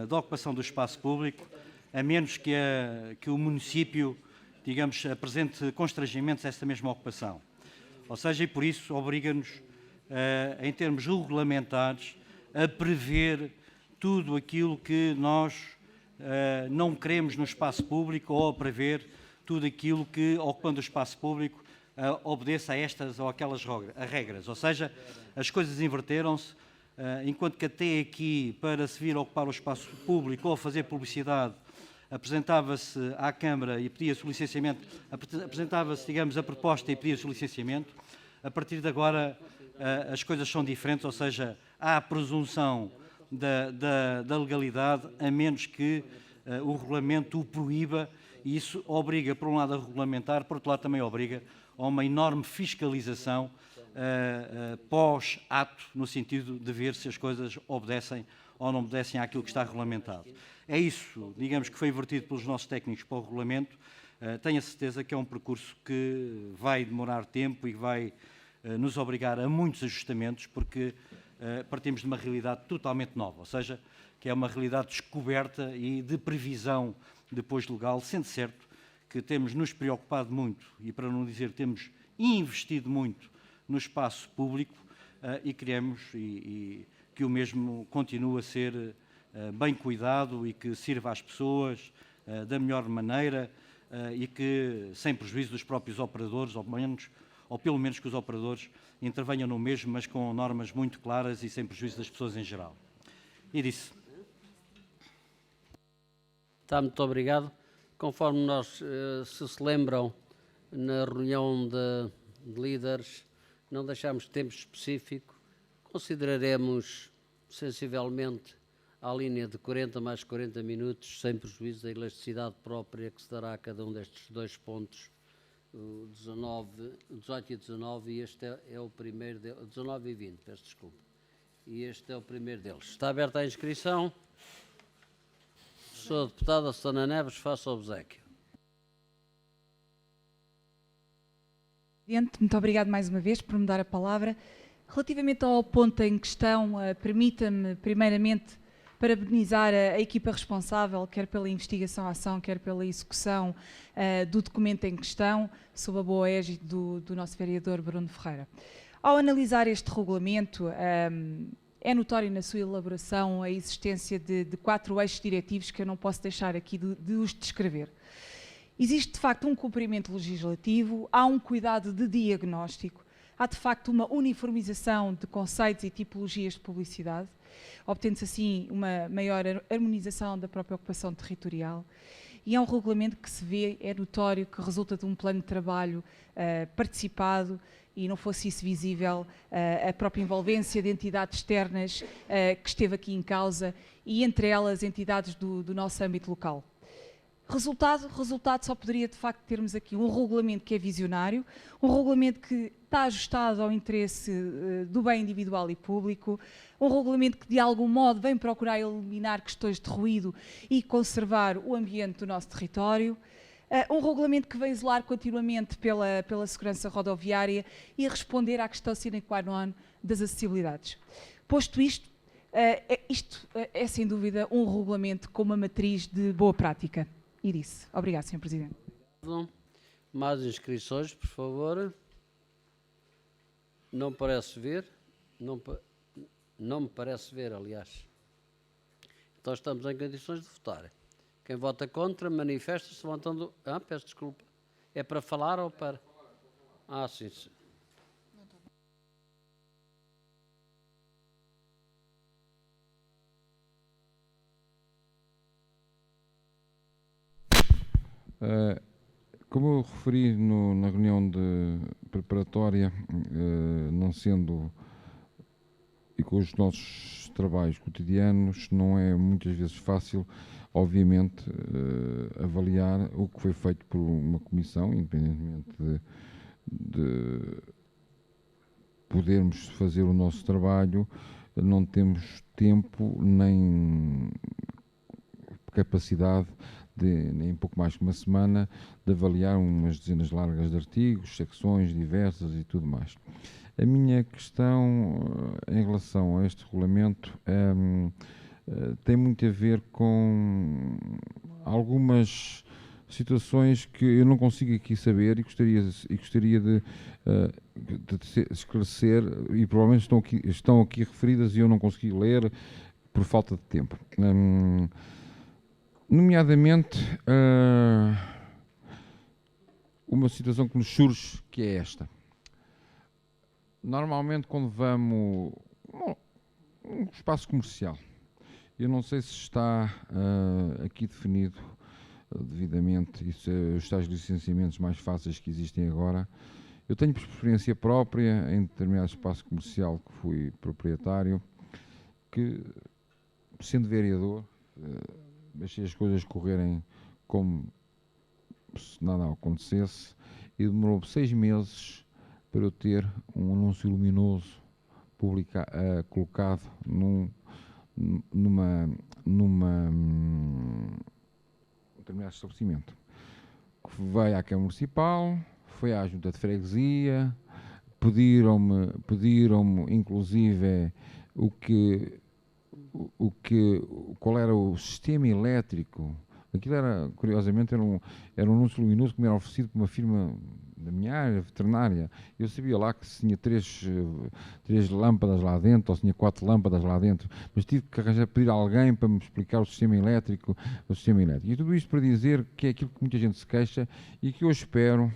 S2: da ocupação do espaço público, a menos que o município, digamos, apresente constrangimentos a esta mesma ocupação. Ou seja, e por isso obriga-nos, em termos regulamentares, a prever tudo aquilo que nós não queremos no espaço público ou a prever tudo aquilo que, ocupando o espaço público, obedeça a estas ou aquelas regras. Ou seja, as coisas inverteram-se, enquanto que até aqui, para se vir ocupar o espaço público ou fazer publicidade, apresentava-se à Câmara e pedia-se o licenciamento, apresentava-se, digamos, a proposta e pedia-se o licenciamento. A partir de agora, as coisas são diferentes, ou seja, há a presunção da legalidade, a menos que o regulamento o proíba, e isso obriga, por um lado, a regulamentar, por outro lado, também obriga a uma enorme fiscalização pós-ato, no sentido de ver se as coisas obedecem ou não obedecem àquilo que está regulamentado. É isso, digamos, que foi invertido pelos nossos técnicos para o regulamento. Tenho a certeza que é um percurso que vai demorar tempo e vai nos obrigar a muitos ajustamentos, porque partimos de uma realidade totalmente nova, ou seja, que é uma realidade descoberta e de previsão depois legal, sendo certo que temos nos preocupado muito, e para não dizer temos investido muito no espaço público e queremos que o mesmo continue a ser bem cuidado e que sirva às pessoas da melhor maneira e que, sem prejuízo dos próprios operadores, ou pelo menos que os operadores intervenham no mesmo, mas com normas muito claras e sem prejuízo das pessoas em geral. E disse.
S1: Tá, muito obrigado. Conforme nós se lembram, na reunião de líderes, não deixámos tempo específico, consideraremos sensivelmente à linha de 40 mais 40 minutos, sem prejuízo da elasticidade própria que se dará a cada um destes dois pontos, o 18 e 19, e este é o primeiro, 19 e 20, peço desculpa. E este é o primeiro deles. Está aberta a inscrição. Sou a deputada Susana Neves, faço obséquio.
S6: Presidente, muito obrigado mais uma vez por me dar a palavra. Relativamente ao ponto em questão, permita-me primeiramente parabenizar a equipa responsável, quer pela investigação, ação, quer pela execução do documento em questão, sob a boa égide do nosso vereador Bruno Ferreira. Ao analisar este regulamento, é notório na sua elaboração a existência de 4 eixos diretivos que eu não posso deixar aqui de os descrever. Existe, de facto, um cumprimento legislativo, há um cuidado de diagnóstico, há, de facto, uma uniformização de conceitos e tipologias de publicidade, obtendo-se, assim, uma maior harmonização da própria ocupação territorial, e é um regulamento que se vê, é notório, que resulta de um plano de trabalho participado, e não fosse isso visível, a própria envolvência de entidades externas que esteve aqui em causa, e entre elas entidades do nosso âmbito local. Resultado só poderia, de facto, termos aqui um regulamento que é visionário, um regulamento que está ajustado ao interesse do bem individual e público, um regulamento que, de algum modo, vem procurar eliminar questões de ruído e conservar o ambiente do nosso território, um regulamento que vem zelar continuamente pela segurança rodoviária e responder à questão sine qua non das acessibilidades. Posto isto, isto é, sem dúvida, um regulamento com uma matriz de boa prática. E disse. Obrigado, Sr. Presidente.
S1: Mais inscrições, por favor. Não parece ver. Não me parece ver, aliás. Então estamos em condições de votar. Quem vota contra, manifesta-se levantando... peço desculpa. É para falar ou para... sim, sim.
S9: Como eu referi na reunião de preparatória, não sendo e com os nossos trabalhos cotidianos, não é muitas vezes fácil, obviamente, avaliar o que foi feito por uma comissão, independentemente de podermos fazer o nosso trabalho, não temos tempo nem capacidade nem pouco mais que uma semana, de avaliar umas dezenas largas de artigos, secções diversas e tudo mais. A minha questão em relação a este regulamento tem muito a ver com algumas situações que eu não consigo aqui saber e gostaria de esclarecer, e provavelmente estão aqui referidas e eu não consegui ler por falta de tempo. Nomeadamente, uma situação que nos surge, que é esta. Normalmente, quando vamos a um espaço comercial, eu não sei se está aqui definido devidamente, isso é os tais licenciamentos mais fáceis que existem agora. Eu tenho por experiência própria, em determinado espaço comercial que fui proprietário, que, sendo vereador, deixei as coisas correrem como se nada acontecesse e demorou 6 meses para eu ter um anúncio luminoso colocado num determinado estabelecimento. Veio à Câmara Municipal, foi à Junta de Freguesia, pediram-me inclusive qual era o sistema elétrico. Aquilo era, curiosamente, era um anúncio luminoso que me era oferecido por uma firma da minha área, veterinária. Eu sabia lá que se tinha 3 lâmpadas lá dentro, ou se tinha 4 lâmpadas lá dentro, mas tive que pedir a alguém para me explicar o sistema elétrico. E tudo isto para dizer que é aquilo que muita gente se queixa e que eu espero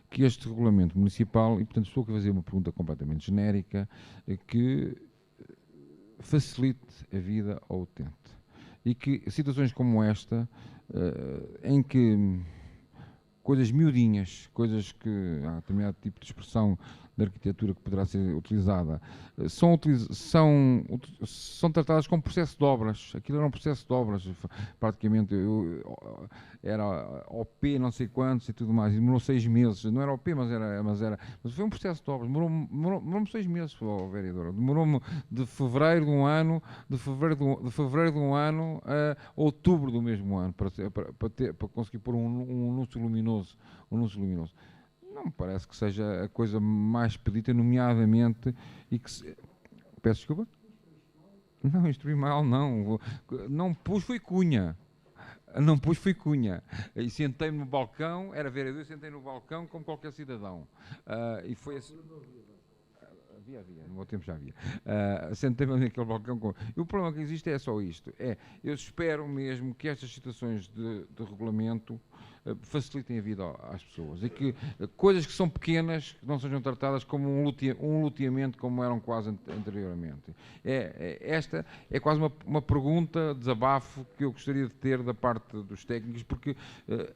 S9: que este regulamento municipal, e portanto estou a fazer uma pergunta completamente genérica, que facilite a vida ao utente. E que situações como esta, em que coisas miudinhas, coisas que há determinado tipo de expressão de arquitetura que poderá ser utilizada, são tratadas como processo de obras. Aquilo era um processo de obras, praticamente. Era OP não sei quantos e tudo mais, e demorou 6 meses. Não era OP, mas foi um processo de obras. Demorou-me 6 meses, vereador. Demorou-me de fevereiro de um ano, de fevereiro de um ano a outubro do mesmo ano, para conseguir pôr um anúncio luminoso. Não me parece que seja a coisa mais pedida, nomeadamente, e que peço desculpa? Não, instruí mal, não. Não pus, foi cunha. Não pus, foi cunha. E sentei-me no balcão, era vereador, sentei no balcão como qualquer cidadão. E foi assim. Havia, no meu tempo já havia. Sentei-me naquele balcão. E o problema que existe é só isto. Eu espero mesmo que estas situações de regulamento facilitem a vida às pessoas e que coisas que são pequenas que não sejam tratadas como um luteamento como eram quase anteriormente. Esta é quase uma pergunta, desabafo que eu gostaria de ter da parte dos técnicos, porque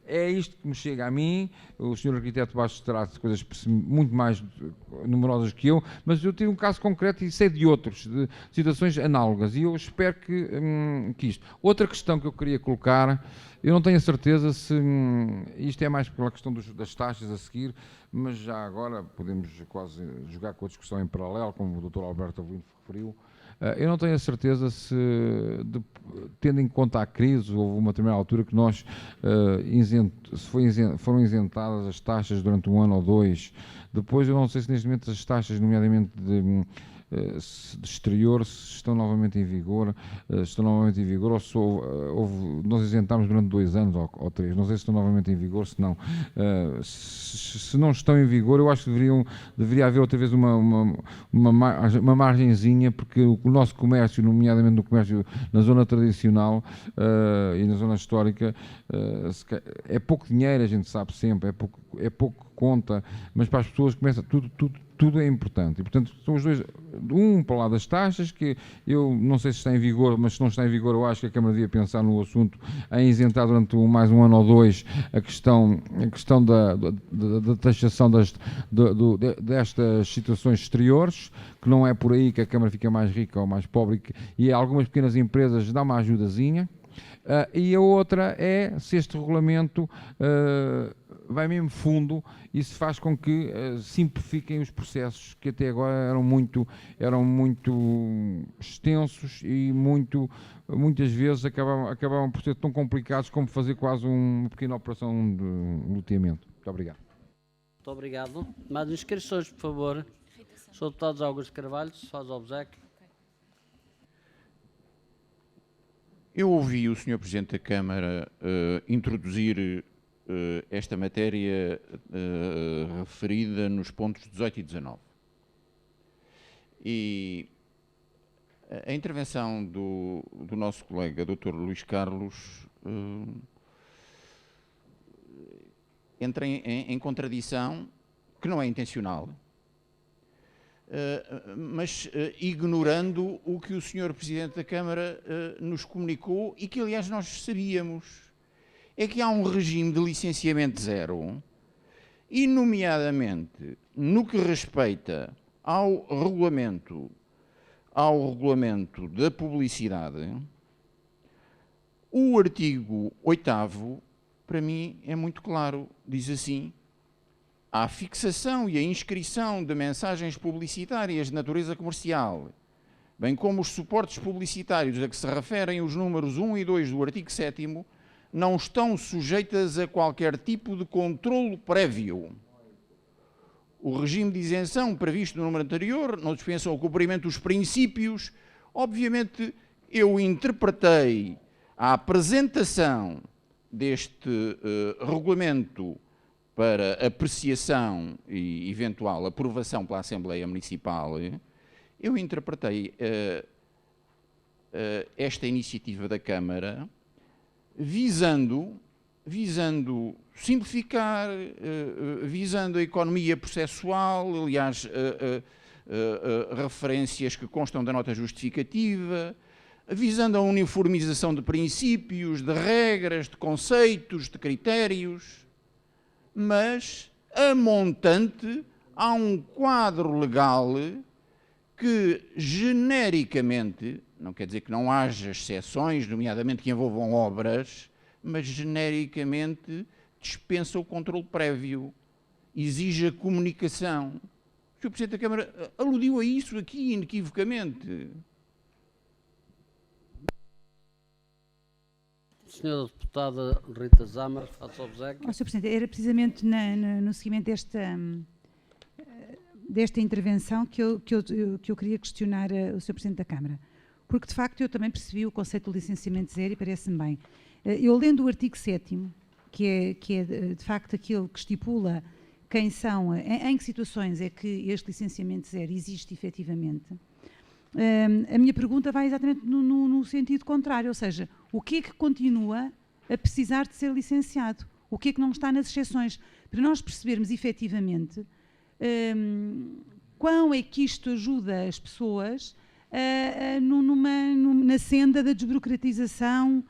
S9: é isto que me chega a mim. O Sr. Arquiteto Bastos trata de coisas muito mais numerosas que eu, mas eu tive um caso concreto e sei de outros, de situações análogas, e eu espero que isto. Outra questão que eu queria colocar, eu não tenho a certeza se isto é mais pela questão das taxas a seguir, mas já agora podemos quase jogar com a discussão em paralelo, como o Dr. Alberto Avelino referiu. Eu não tenho a certeza se, tendo em conta a crise, houve uma determinada altura que nós foram isentadas as taxas durante um ano ou dois. Depois, eu não sei se neste momento as taxas, nomeadamente de exterior, se estão novamente em vigor, ou se nós isentámos durante 2 anos ou 3, não sei se estão novamente em vigor, se não. Se não estão em vigor, eu acho que deveria haver outra vez uma margenzinha, porque o nosso comércio, nomeadamente no comércio na zona tradicional e na zona histórica, é pouco dinheiro, a gente sabe sempre, é pouco conta, mas para as pessoas começa tudo é importante. E, portanto, são os dois, para lá das taxas, que eu não sei se está em vigor, mas se não está em vigor, eu acho que a Câmara devia pensar no assunto em isentar durante mais um ano ou 2 a questão da taxação destas situações exteriores, que não é por aí que a Câmara fica mais rica ou mais pobre, e algumas pequenas empresas dão uma ajudazinha. E a outra é se este regulamento vai mesmo fundo e se faz com que simplifiquem os processos que até agora eram muito extensos e muitas vezes acabavam por ser tão complicados como fazer quase uma pequena operação de loteamento. Muito obrigado.
S1: Muito obrigado. Mais inscrições, por favor. Sr. Deputado Augusto Carvalho, se faz obséquio.
S8: Eu ouvi o Sr. Presidente da Câmara introduzir esta matéria referida nos pontos 18 e 19. E a intervenção do nosso colega, Dr. Luís Carlos, entra em contradição, que não é intencional, mas ignorando o que o Sr. Presidente da Câmara nos comunicou e que, aliás, nós sabíamos. É que há um regime de licenciamento zero e, nomeadamente, no que respeita ao regulamento da publicidade, o artigo 8º, para mim, é muito claro. Diz assim: a fixação e a inscrição de mensagens publicitárias de natureza comercial, bem como os suportes publicitários a que se referem os números 1 e 2 do artigo 7º, não estão sujeitas a qualquer tipo de controlo prévio. O regime de isenção previsto no número anterior não dispensa o cumprimento dos princípios. Obviamente, eu interpretei a apresentação deste regulamento para apreciação e eventual aprovação pela Assembleia Municipal, eu interpretei esta iniciativa da Câmara visando simplificar, visando a economia processual, aliás, referências que constam da nota justificativa, visando a uniformização de princípios, de regras, de conceitos, de critérios. mas a montante há um quadro legal que genericamente, não quer dizer que não haja exceções, nomeadamente que envolvam obras, mas genericamente dispensa o controle prévio, exige a comunicação. O Sr. Presidente da Câmara aludiu a isso aqui inequivocamente.
S1: Senhora Deputada Rita Zamer, faça obséquio.
S7: Sr. Presidente, era precisamente no seguimento desta intervenção que eu queria questionar o Sr. Presidente da Câmara. Porque, de facto, eu também percebi o conceito do licenciamento zero e parece-me bem. Eu lendo o artigo 7º, que é de facto aquilo que estipula quem são, em que situações é que este licenciamento zero existe efetivamente, a minha pergunta vai exatamente no sentido contrário, ou seja, o que é que continua a precisar de ser licenciado? O que é que não está nas exceções? Para nós percebermos efetivamente quão é que isto ajuda as pessoas na senda da desburocratização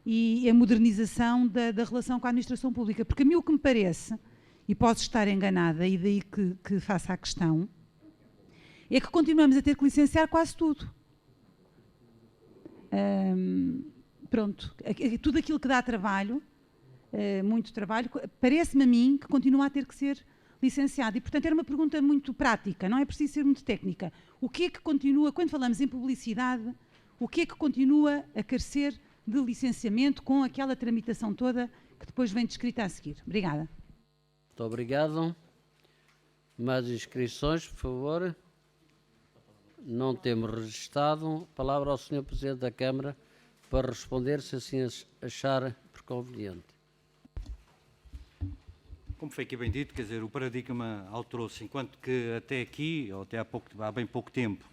S7: e a modernização da relação com a administração pública. Porque a mim o que me parece, e posso estar enganada, e daí que faça a questão, é que continuamos a ter que licenciar quase tudo. Pronto, tudo aquilo que dá trabalho, muito trabalho, parece-me a mim que continua a ter que ser licenciado. E, portanto, era uma pergunta muito prática, não é preciso ser muito técnica. O que é que continua, quando falamos em publicidade, o que é que continua a carecer de licenciamento com aquela tramitação toda que depois vem descrita a seguir? Obrigada.
S1: Muito obrigado. Mais inscrições, por favor. Não temos registado. Palavra ao Sr. Presidente da Câmara para responder, se assim achar por conveniente.
S2: Como foi aqui bem dito, quer dizer, o paradigma alterou-se, enquanto que até aqui, ou até há bem pouco tempo,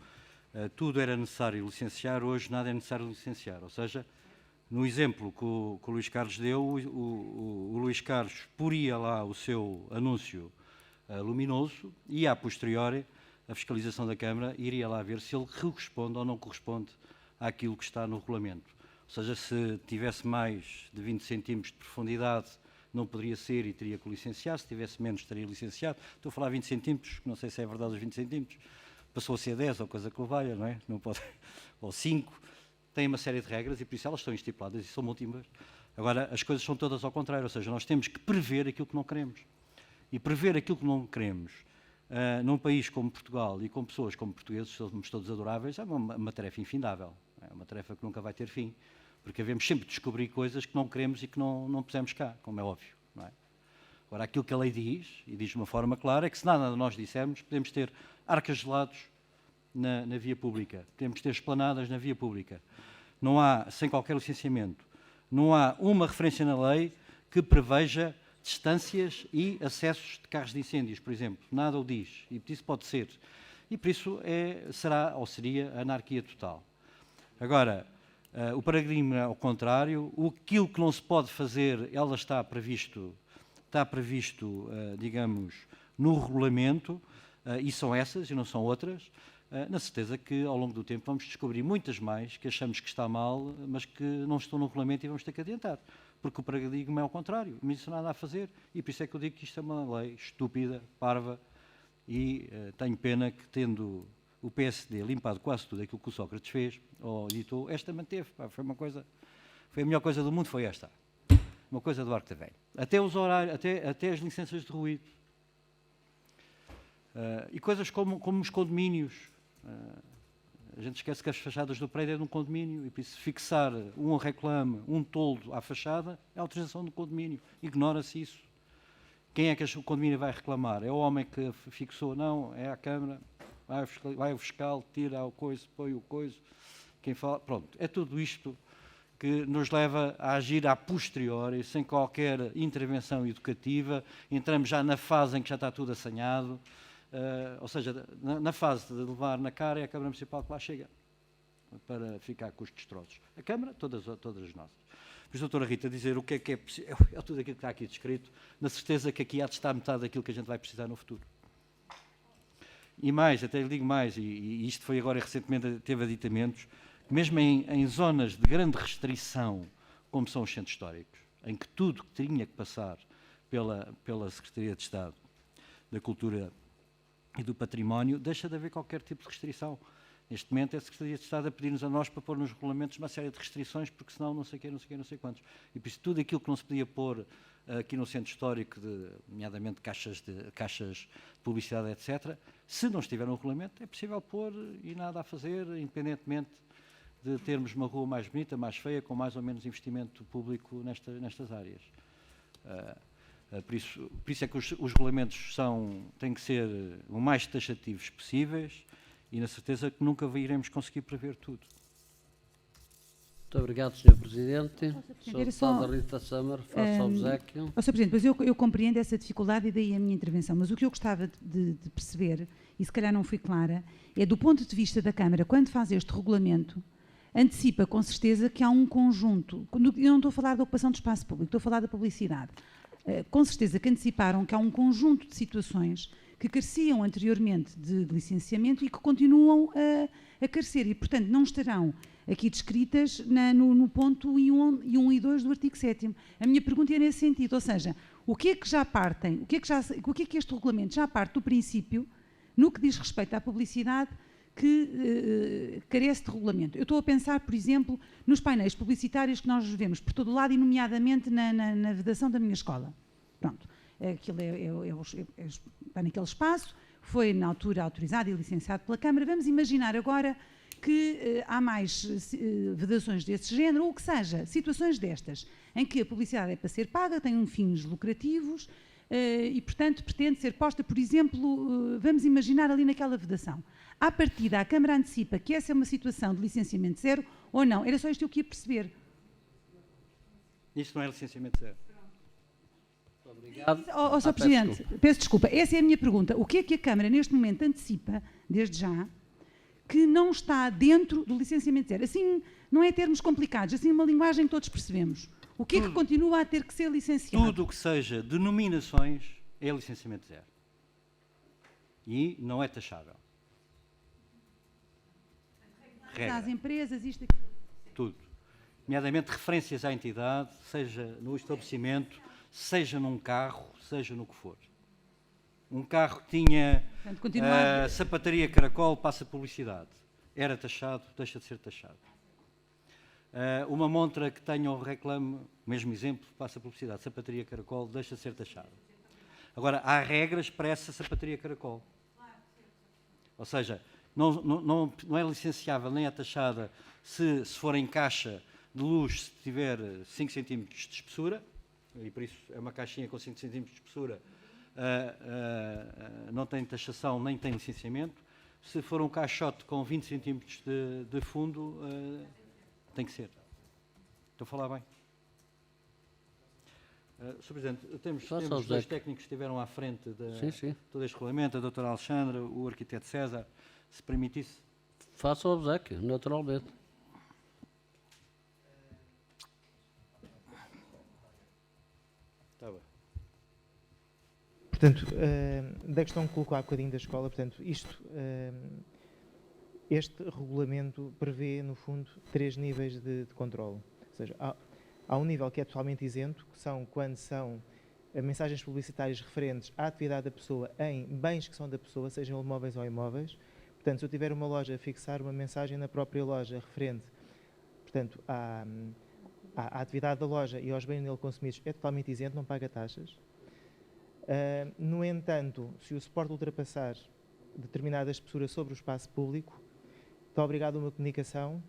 S2: tudo era necessário licenciar, hoje nada é necessário licenciar. Ou seja, no exemplo que o Luís Carlos deu, o Luís Carlos poria lá o seu anúncio luminoso e, a posteriori, a fiscalização da Câmara iria lá ver se ele corresponde ou não corresponde àquilo que está no regulamento. Ou seja, se tivesse mais de 20 centímetros de profundidade, não poderia ser e teria que licenciar, se tivesse menos, estaria licenciado. Estou a falar 20 centímetros, não sei se é verdade os 20 centímetros, passou a ser 10 ou coisa que o valha, não é? Não pode, ou 5. Tem uma série de regras e por isso elas estão estipuladas e são múltiplas. Agora, as coisas são todas ao contrário, ou seja, nós temos que prever aquilo que não queremos. E prever aquilo que não queremos num país como Portugal e com pessoas como portugueses, somos todos adoráveis, é uma tarefa infindável. É uma tarefa que nunca vai ter fim. Porque devemos sempre descobrir coisas que não queremos e que não pusemos cá, como é óbvio. Não é? Agora, aquilo que a lei diz, e diz de uma forma clara, é que se nada de nós dissermos, podemos ter arcas gelados na via pública, podemos ter esplanadas na via pública. Não há, sem qualquer licenciamento, não há uma referência na lei que preveja distâncias e acessos de carros de incêndios, por exemplo. Nada o diz, e por isso pode ser. E por isso será ou seria anarquia total. Agora, o paradigma ao contrário, aquilo que não se pode fazer, ela está previsto, digamos, no regulamento, e são essas e não são outras, na certeza que ao longo do tempo vamos descobrir muitas mais que achamos que está mal, mas que não estão no regulamento e vamos ter que adiantar, porque o paradigma é ao contrário, não há nada a fazer, e por isso é que eu digo que isto é uma lei estúpida, parva, e tenho pena que, tendo o PSD limpado quase tudo aquilo que o Sócrates fez, ou editou, esta manteve. Foi a melhor coisa do mundo, foi esta. Uma coisa do Arco da Velha. Até os horários, até as licenças de ruído. E coisas como os condomínios. A gente esquece que as fachadas do prédio é de um condomínio, e se fixar um reclame, um toldo à fachada, é a autorização do condomínio. Ignora-se isso. Quem é que o condomínio vai reclamar? É o homem que fixou? Não, é a Câmara. Vai o fiscal, tira o coiso, põe o coiso. Quem fala, pronto, é tudo isto que nos leva a agir a posteriori, sem qualquer intervenção educativa. Entramos já na fase em que já está tudo assanhado, ou seja, na fase de levar na cara é a Câmara Municipal que lá chega, para ficar com os destroços. A Câmara, todas as nossas. Pois, doutora Rita, dizer o que é possível, é tudo aquilo que está aqui descrito, na certeza que aqui há de estar metade daquilo que a gente vai precisar no futuro. E mais, até lhe digo mais, e isto foi agora recentemente, teve aditamentos, mesmo em zonas de grande restrição, como são os centros históricos, em que tudo que tinha que passar pela Secretaria de Estado da Cultura e do Património, deixa de haver qualquer tipo de restrição. Neste momento é a Secretaria de Estado a pedir-nos a nós para pôr nos regulamentos uma série de restrições, porque senão não sei quantos. E por isso tudo aquilo que não se podia pôr aqui no centro histórico, nomeadamente caixas de publicidade, etc., se não estiver no regulamento, é possível pôr e nada a fazer, independentemente de termos uma rua mais bonita, mais feia, com mais ou menos investimento público nestas áreas. Por isso é que os regulamentos têm que ser o mais taxativos possíveis e na certeza que nunca iremos conseguir prever tudo.
S1: Muito obrigado, Sr. Presidente. Sr.
S7: Era só-
S1: Deputada Rita Summer, faça obséquio.
S7: Sr. Presidente, pois eu compreendo essa dificuldade e daí a minha intervenção, mas o que eu gostava de perceber, e se calhar não fui clara, é do ponto de vista da Câmara, quando faz este regulamento, antecipa com certeza que há um conjunto, eu não estou a falar da ocupação do espaço público, estou a falar da publicidade, com certeza que anteciparam que há um conjunto de situações que careciam anteriormente de licenciamento e que continuam a carecer e, portanto, não estarão aqui descritas no ponto I1 e 2 do artigo 7º. A minha pergunta é nesse sentido, ou seja, o que é que já partem, o que é que este regulamento já parte do princípio, no que diz respeito à publicidade, que carece de regulamento. Eu estou a pensar, por exemplo, nos painéis publicitários que nós vemos por todo o lado, e nomeadamente na vedação da minha escola. Pronto, aquilo está naquele espaço, foi na altura autorizado e licenciado pela Câmara. Vamos imaginar agora que há mais vedações desse género, ou que seja, situações destas, em que a publicidade é para ser paga, tem fins lucrativos e, portanto, pretende ser posta, por exemplo, vamos imaginar ali naquela vedação. À partida, a Câmara antecipa que essa é uma situação de licenciamento zero ou não? Era só isto que eu queria perceber.
S2: Isto não é licenciamento zero.
S1: Obrigado.
S7: Sr. Presidente, peço desculpa, essa é a minha pergunta. O que é que a Câmara, neste momento, antecipa, desde já, que não está dentro do licenciamento zero? Assim, não é termos complicados, assim uma linguagem que todos percebemos. O que é que continua a ter que ser licenciado?
S2: Tudo o que seja denominações é licenciamento zero. E não é taxável.
S7: Às empresas, isto aqui.
S2: Tudo. Nomeadamente referências à entidade, seja no estabelecimento, seja num carro, seja no que for. Um carro que tinha sapataria Caracol, passa publicidade. Era taxado, deixa de ser taxado. Uma montra que tenha o reclame, mesmo exemplo, passa publicidade. Sapataria Caracol, deixa de ser taxado. Agora, há regras para essa sapataria Caracol. Ou seja, não é licenciável nem é taxada se for em caixa de luz, se tiver 5 cm de espessura, e por isso é uma caixinha com 5 cm de espessura, não tem taxação nem tem licenciamento. Se for um caixote com 20 cm de fundo, tem que ser. Estou a falar bem? Sr. Presidente, temos dois técnicos que estiveram à frente de todo este regulamento, a doutora Alexandra, o arquiteto César, se permitisse.
S1: Faça o obséquio, naturalmente.
S2: Está bem.
S11: Portanto, da questão que colocou há bocadinho da escola, portanto, este regulamento prevê, no fundo, 3 níveis de controle. Ou seja, há um nível que é totalmente isento, que são quando são mensagens publicitárias referentes à atividade da pessoa em bens que são da pessoa, sejam móveis ou imóveis. Portanto, se eu tiver uma loja a fixar uma mensagem na própria loja referente, portanto, à atividade da loja e aos bens nele consumidos, é totalmente isento, não paga taxas. No entanto, se o suporte ultrapassar determinada espessura sobre o espaço público, está obrigado a uma comunicação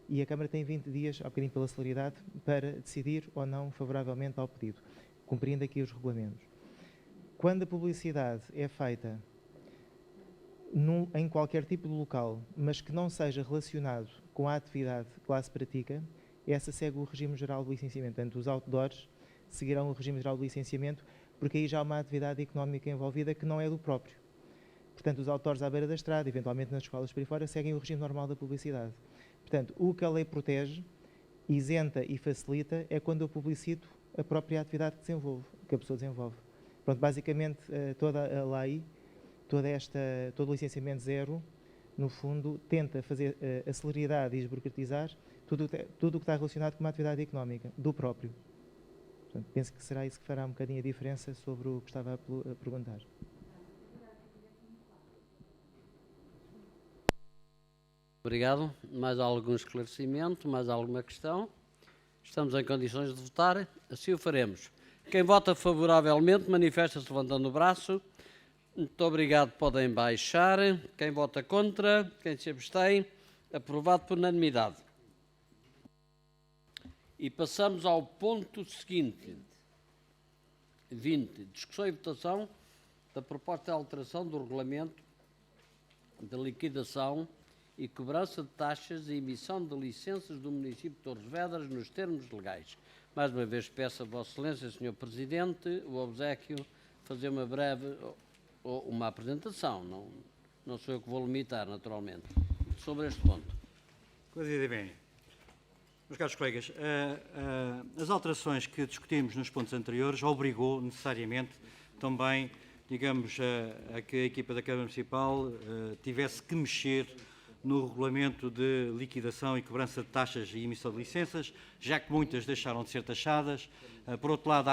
S11: e a Câmara tem 20 dias, ao bocadinho pela celeridade, para decidir ou não favoravelmente ao pedido, cumprindo aqui os regulamentos. Quando a publicidade é feita em qualquer tipo de local, mas que não seja relacionado com a atividade que lá se pratica, essa segue o regime geral do licenciamento. Portanto, os outdoors seguirão o regime geral do licenciamento, porque aí já há uma atividade económica envolvida que não é do próprio. Portanto, os outdoors à beira da estrada, eventualmente nas escolas por aí fora, seguem o regime normal da publicidade. Portanto, o que a lei protege, isenta e facilita é quando eu publicito a própria atividade que a pessoa desenvolve. Pronto, basicamente, toda a lei, todo o licenciamento zero, no fundo, tenta fazer a celeridade e desburocratizar tudo o que está relacionado com uma atividade económica, do próprio. Portanto, penso que será isso que fará um bocadinho a diferença sobre o que estava a perguntar.
S1: Obrigado. Mais algum esclarecimento? Mais alguma questão? Estamos em condições de votar? Assim o faremos. Quem vota favoravelmente, manifesta-se levantando o braço. Muito obrigado. Podem baixar. Quem vota contra? Quem se abstém? Aprovado por unanimidade. E passamos ao ponto seguinte. 20. Discussão e votação da proposta de alteração do regulamento de liquidação e cobrança de taxas e emissão de licenças do município de Torres Vedras nos termos legais. Mais uma vez peço a Vossa Excelência, Sr. Presidente, o obséquio fazer uma breve uma apresentação. Não sou eu que vou limitar, naturalmente, sobre este ponto.
S2: Coisa bem. Meus caros colegas, as alterações que discutimos nos pontos anteriores obrigou necessariamente também, digamos, a que a equipa da Câmara Municipal tivesse que mexer no regulamento de liquidação e cobrança de taxas e emissão de licenças, já que muitas deixaram de ser taxadas. Por outro lado,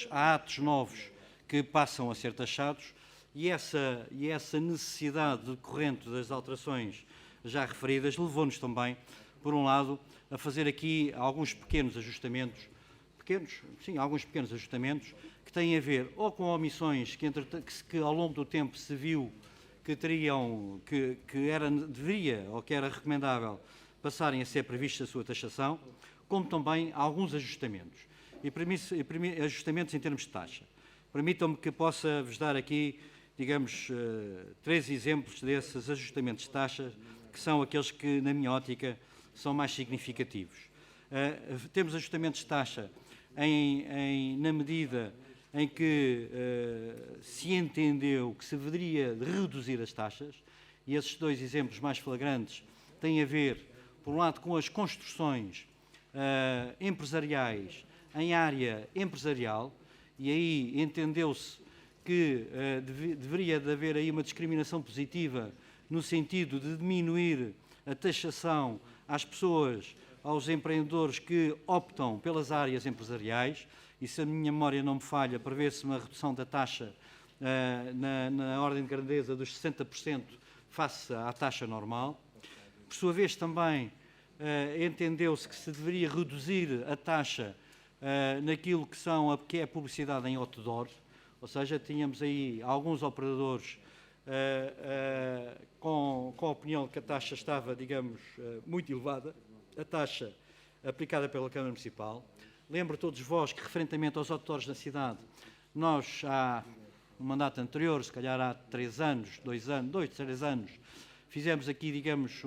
S2: há atos novos que passam a ser taxados e essa necessidade decorrente das alterações já referidas levou-nos também, por um lado, a fazer aqui alguns pequenos ajustamentos, alguns pequenos ajustamentos que têm a ver ou com omissões que ao longo do tempo se viu que era recomendável passarem a ser previstos a sua taxação, como também alguns ajustamentos. E ajustamentos em termos de taxa. Permitam-me que possa vos dar aqui, digamos, 3 exemplos desses ajustamentos de taxa, que são aqueles que, na minha ótica, são mais significativos. Temos ajustamentos de taxa na medida em que se entendeu que se deveria reduzir as taxas, e esses 2 exemplos mais flagrantes têm a ver, por um lado, com as construções empresariais em área empresarial, e aí entendeu-se que deveria de haver aí uma discriminação positiva no sentido de diminuir a taxação às pessoas, aos empreendedores que optam pelas áreas empresariais, e se a minha memória não me falha, prevê-se uma redução da taxa na ordem de grandeza dos 60% face à taxa normal. Por sua vez, também entendeu-se que se deveria reduzir a taxa naquilo que é a publicidade em outdoor, ou seja, tínhamos aí alguns operadores com a opinião de que a taxa estava, digamos, muito elevada, a taxa aplicada pela Câmara Municipal. Lembro a todos vós que, referentemente aos outdoors na cidade, nós, no mandato anterior, se calhar há 3 anos, 3 anos, fizemos aqui, digamos,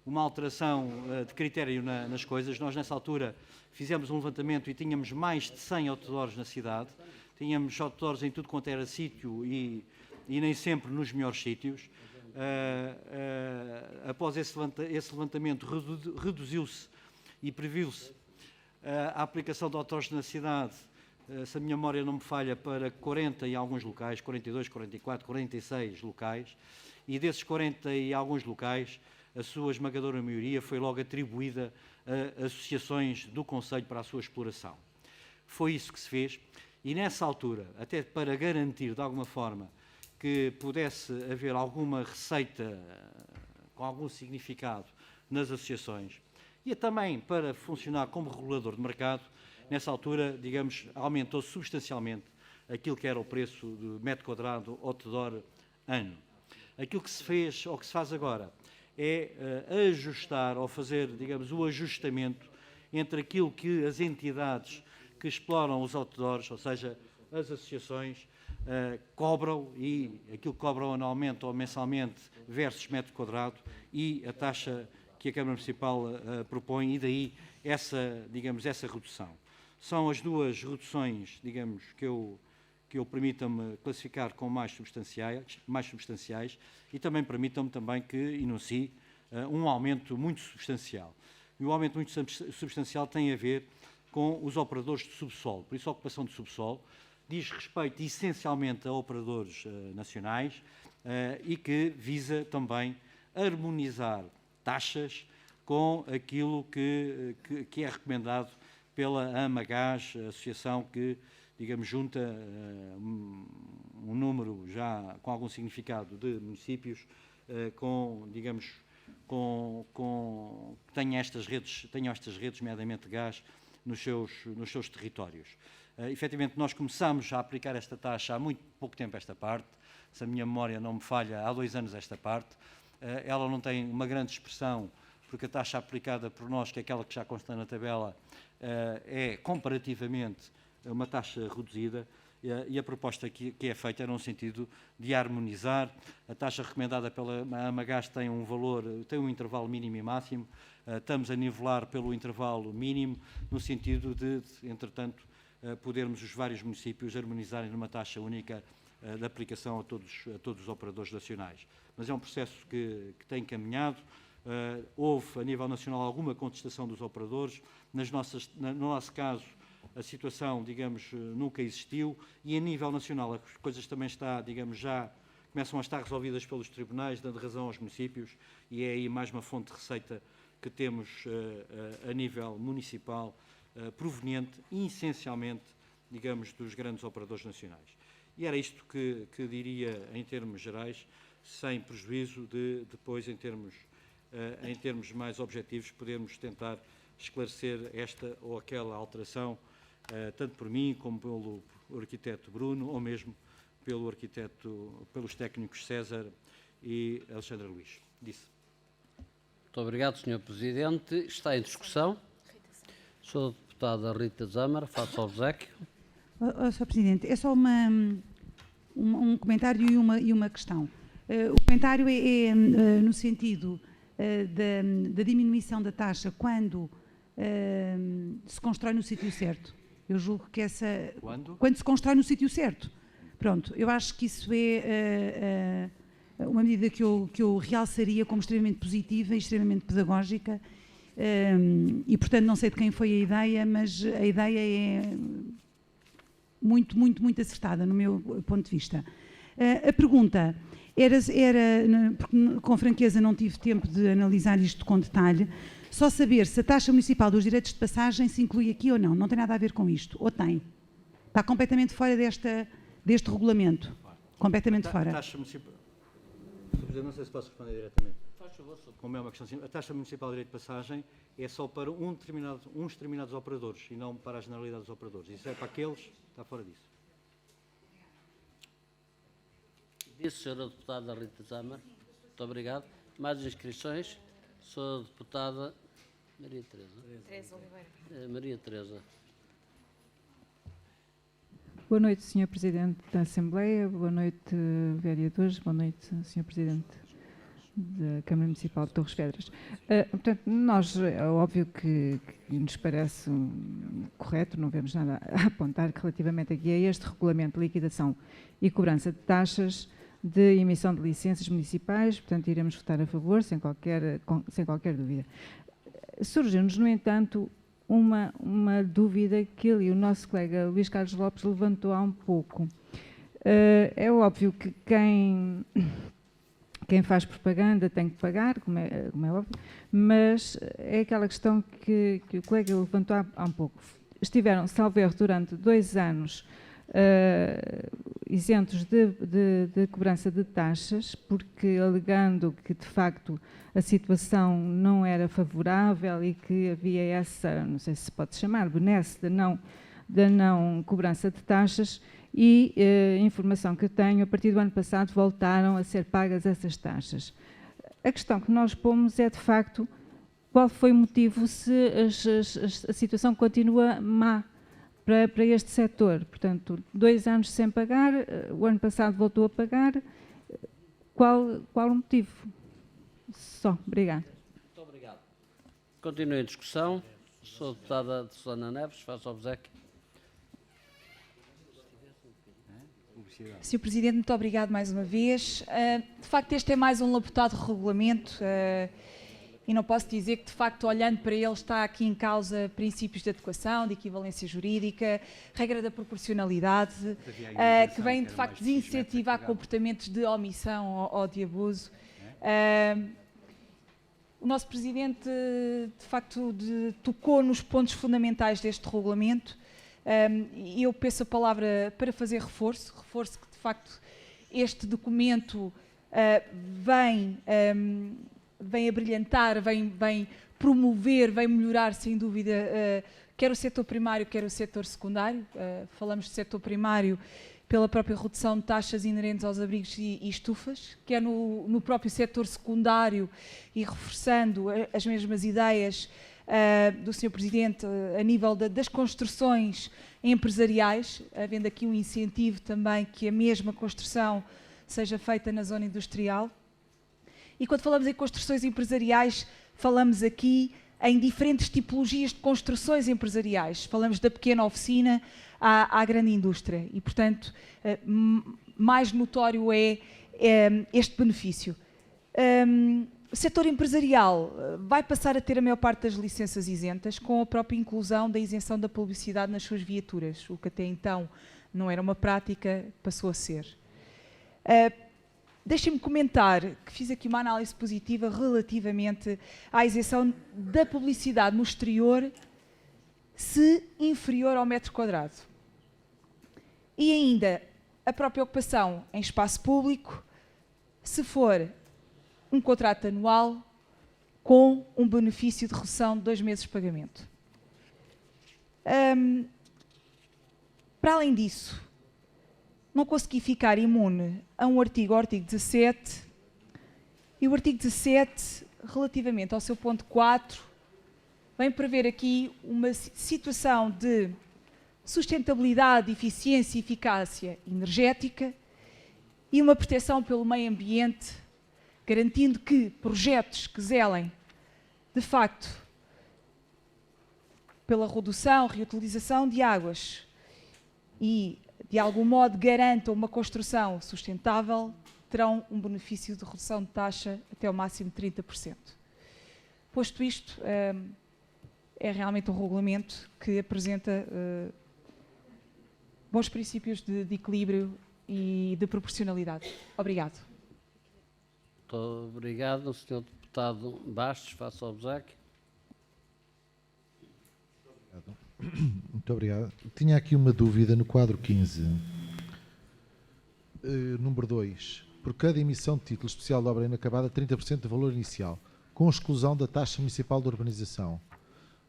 S2: uma alteração de critério nas coisas. Nós, nessa altura, fizemos um levantamento e tínhamos mais de 100 outdoors na cidade. Tínhamos outdoors em tudo quanto era sítio e nem sempre nos melhores sítios. Após esse levantamento, reduziu-se e previu-se a aplicação de outdoors na cidade, se a minha memória não me falha, para 40 e alguns locais, 42, 44, 46 locais, e desses 40 e alguns locais, a sua esmagadora maioria foi logo atribuída a associações do Conselho para a sua exploração. Foi isso que se fez, e nessa altura, até para garantir de alguma forma que pudesse haver alguma receita com algum significado nas associações, e também para funcionar como regulador de mercado, nessa altura, digamos, aumentou substancialmente aquilo que era o preço do metro quadrado outdoor ano. Aquilo que se fez, ou que se faz agora, é ajustar, ou fazer, digamos, o ajustamento entre aquilo que as entidades que exploram os outdoors, ou seja, as associações, cobram, e aquilo que cobram anualmente ou mensalmente versus metro quadrado, e a taxa que a Câmara Municipal propõe, e daí essa redução. São as 2 reduções, digamos, que eu permita-me classificar como mais substanciais, e também permitam-me também que enuncie um aumento muito substancial. E o aumento muito substancial tem a ver com os operadores de subsolo. Por isso, a ocupação de subsolo diz respeito essencialmente a operadores nacionais e que visa também harmonizar taxas com aquilo que é recomendado pela AMAGás, a associação que, digamos, junta um número já com algum significado de municípios que tenham estas redes, nomeadamente de gás, nos seus territórios. Efetivamente, nós começámos a aplicar esta taxa há muito pouco tempo esta parte, se a minha memória não me falha, há 2 anos esta parte. Ela não tem uma grande expressão, porque a taxa aplicada por nós, que é aquela que já consta na tabela, é comparativamente uma taxa reduzida, e a proposta que é feita é no sentido de harmonizar. A taxa recomendada pela AMAGás tem um intervalo mínimo e máximo. Estamos a nivelar pelo intervalo mínimo, no sentido de entretanto, podermos os vários municípios harmonizarem numa taxa única de aplicação a todos os operadores nacionais. Mas é um processo que tem caminhado. Houve, a nível nacional, alguma contestação dos operadores. No nosso caso, a situação, digamos, nunca existiu, e a nível nacional as coisas também já começam a estar resolvidas pelos tribunais, dando razão aos municípios, e é aí mais uma fonte de receita que temos a nível municipal, proveniente essencialmente, digamos, dos grandes operadores nacionais. E era isto que diria em termos gerais, sem prejuízo de depois, em termos mais objetivos, podermos tentar esclarecer esta ou aquela alteração, tanto por mim como pelo arquiteto Bruno, ou mesmo pelos técnicos César e Alexandre Luís. Disse.
S1: Muito obrigado, Sr. Presidente. Está em discussão. Sou a deputada Rita Zâmara, faço obséquio.
S7: Sr. Presidente, é só um comentário e uma questão. O comentário é no sentido da diminuição da taxa quando se constrói no sítio certo. Eu julgo que quando se constrói no sítio certo. Pronto, eu acho que isso é uma medida que eu realçaria como extremamente positiva e extremamente pedagógica, e portanto não sei de quem foi a ideia, mas a ideia é muito, muito, muito acertada no meu ponto de vista. A pergunta era, porque com franqueza não tive tempo de analisar isto com detalhe, só saber se a taxa municipal dos direitos de passagem se inclui aqui ou não. Não tem nada a ver com isto. Ou tem? Está completamente fora deste regulamento. Completamente fora.
S2: A taxa municipal... Não sei se posso responder diretamente. Como é uma questão simples, a taxa municipal de direito de passagem é só para uns determinados operadores e não para a generalidade dos operadores. Isso é para aqueles, está fora disso.
S1: Disse, Sra. Deputada Rita Zâmara. Muito obrigado. Mais inscrições? Sou a deputada Maria Teresa.
S12: Teresa Oliveira.
S1: Maria Teresa.
S12: Boa noite, Sr. Presidente da Assembleia, boa noite, vereadores, boa noite, Sr. Presidente da Câmara Municipal de Torres Vedras. Portanto, nós, é óbvio que nos parece correto, não vemos nada a apontar relativamente aqui a este regulamento de liquidação e cobrança de taxas de emissão de licenças municipais, portanto, iremos votar a favor, sem qualquer dúvida. Surgiu-nos, no entanto, uma dúvida que o nosso colega Luís Carlos Lopes levantou há um pouco. É óbvio que quem faz propaganda tem que pagar, como é óbvio, mas é aquela questão que o colega levantou há um pouco. Estiveram, salvo erro, durante 2 anos isentos de cobrança de taxas, porque alegando que, de facto, a situação não era favorável e que havia essa, não sei se pode chamar, benesse da não cobrança de taxas, e a informação que eu tenho, a partir do ano passado voltaram a ser pagas essas taxas. A questão que nós pomos é, de facto, qual foi o motivo se a situação continua má para este setor. Portanto, 2 anos sem pagar, o ano passado voltou a pagar. Qual o motivo? Só. Obrigado.
S1: Muito obrigado. Continuo em discussão. Sou a deputada Susana Neves, faço obséquio.
S6: Sr. Presidente, muito obrigado mais uma vez. De facto, este é mais um labutado regulamento e não posso dizer que, de facto, olhando para ele, está aqui em causa princípios de adequação, de equivalência jurídica, regra da proporcionalidade, que vem, de facto, desincentivar comportamentos de omissão ou de abuso. O nosso Presidente, de facto, tocou nos pontos fundamentais deste regulamento. E eu peço a palavra para fazer reforço que, de facto, este documento vem abrilhantar, vem promover, vem melhorar, sem dúvida, quer o setor primário, quer o setor secundário. Falamos de setor primário pela própria redução de taxas inerentes aos abrigos e estufas, quer no próprio setor secundário, e reforçando as mesmas ideias do Sr. Presidente a nível das construções empresariais, havendo aqui um incentivo também que a mesma construção seja feita na zona industrial. E quando falamos em construções empresariais, falamos aqui em diferentes tipologias de construções empresariais. Falamos da pequena oficina à grande indústria e, portanto, mais notório é este benefício. O setor empresarial vai passar a ter a maior parte das licenças isentas, com a própria inclusão da isenção da publicidade nas suas viaturas, o que até então não era uma prática, passou a ser. Deixem-me comentar que fiz aqui uma análise positiva relativamente à isenção da publicidade no exterior, se inferior ao metro quadrado. E ainda a própria ocupação em espaço público, se for um contrato anual com um benefício de redução de 2 meses de pagamento. Para além disso, não consegui ficar imune a um artigo, o artigo 17, e o artigo 17, relativamente ao seu ponto 4, vem prever aqui uma situação de sustentabilidade, eficiência e eficácia energética e uma proteção pelo meio ambiente, garantindo que projetos que zelem, de facto, pela redução, reutilização de águas e, de algum modo, garantam uma construção sustentável, terão um benefício de redução de taxa até ao máximo de 30%. Posto isto, é realmente um regulamento que apresenta bons princípios de equilíbrio e de proporcionalidade. Obrigado.
S1: Muito obrigado, Sr. Deputado Bastos. Faça o obséquio.
S3: Muito obrigado. Tinha aqui uma dúvida no quadro 15. Número 2. Por cada emissão de título especial de obra inacabada, 30% do valor inicial, com exclusão da taxa municipal de urbanização.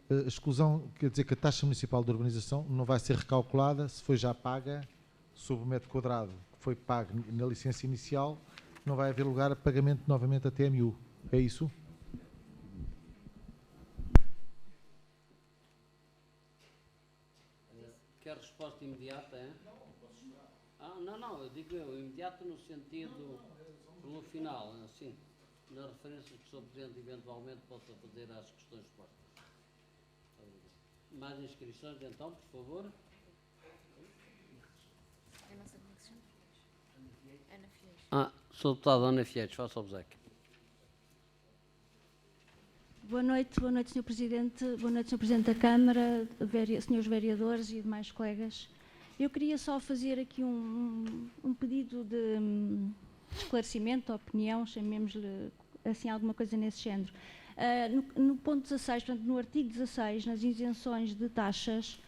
S3: A exclusão quer dizer que a taxa municipal de urbanização não vai ser recalculada se foi já paga sobre o metro quadrado que foi pago na licença inicial, não vai haver lugar a pagamento novamente a TMU. É isso?
S1: Quer resposta imediata, é? Não, eu digo imediato no sentido, no final, assim, na referência que o Sr. Presidente eventualmente possa fazer às questões postas. Mais inscrições, então, por favor. Sr. Deputado Ana Fieiros, faça o obséquio.
S13: Boa noite, Sr. Presidente. Boa noite, Sr. Presidente da Câmara, senhores vereadores e demais colegas. Eu queria só fazer aqui um pedido de esclarecimento, opinião, chamemos-lhe assim alguma coisa nesse género. No ponto 16, portanto, no artigo 16, nas isenções de taxas,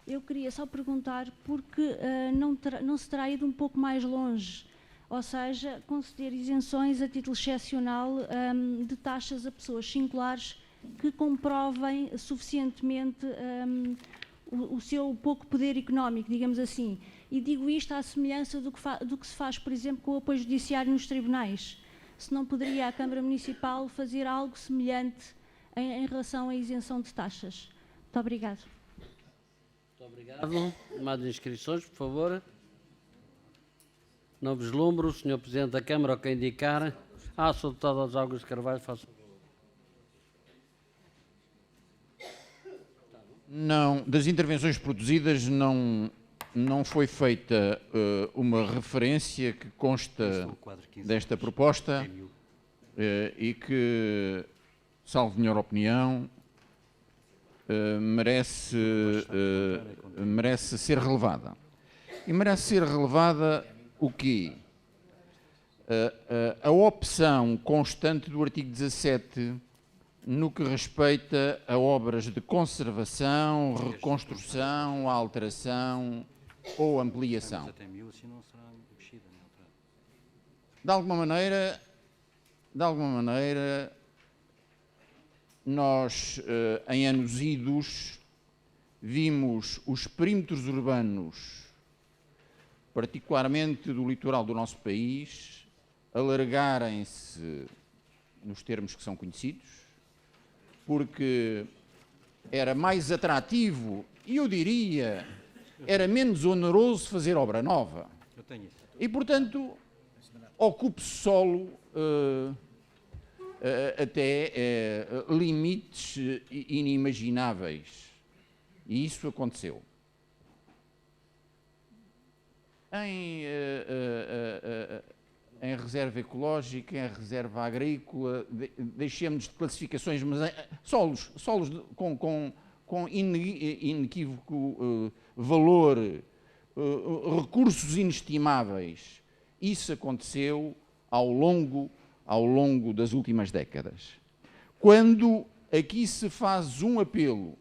S13: eu queria só perguntar porque não se terá ido um pouco mais longe, ou seja, conceder isenções a título excepcional de taxas a pessoas singulares que comprovem suficientemente o seu pouco poder económico, digamos assim. E digo isto à semelhança do que se faz, por exemplo, com o apoio judiciário nos tribunais. Se não poderia a Câmara Municipal fazer algo semelhante em relação à isenção de taxas. Muito obrigado.
S1: Muito obrigado. Mais inscrições, por favor. Não vislumbro, o Sr. Presidente da Câmara, ao que indicar. Sr. Deputado Alves Augusto Carvalho, faça.
S8: Não, das intervenções produzidas não foi feita uma referência que consta desta proposta e que, salvo melhor opinião, merece ser relevada. E merece ser relevada o quê? A opção constante do artigo 17 no que respeita a obras de conservação, reconstrução, alteração ou ampliação. De alguma maneira, nós, em anos idos, vimos os perímetros urbanos, particularmente do litoral do nosso país, alargarem-se nos termos que são conhecidos, porque era mais atrativo e, eu diria, era menos oneroso fazer obra nova. E, portanto, ocupe-se solo até limites inimagináveis. E isso aconteceu. Em reserva ecológica, em reserva agrícola, deixemos de classificações, mas solos com inequívoco valor, recursos inestimáveis. Isso aconteceu ao longo das últimas décadas. Quando aqui se faz um apelo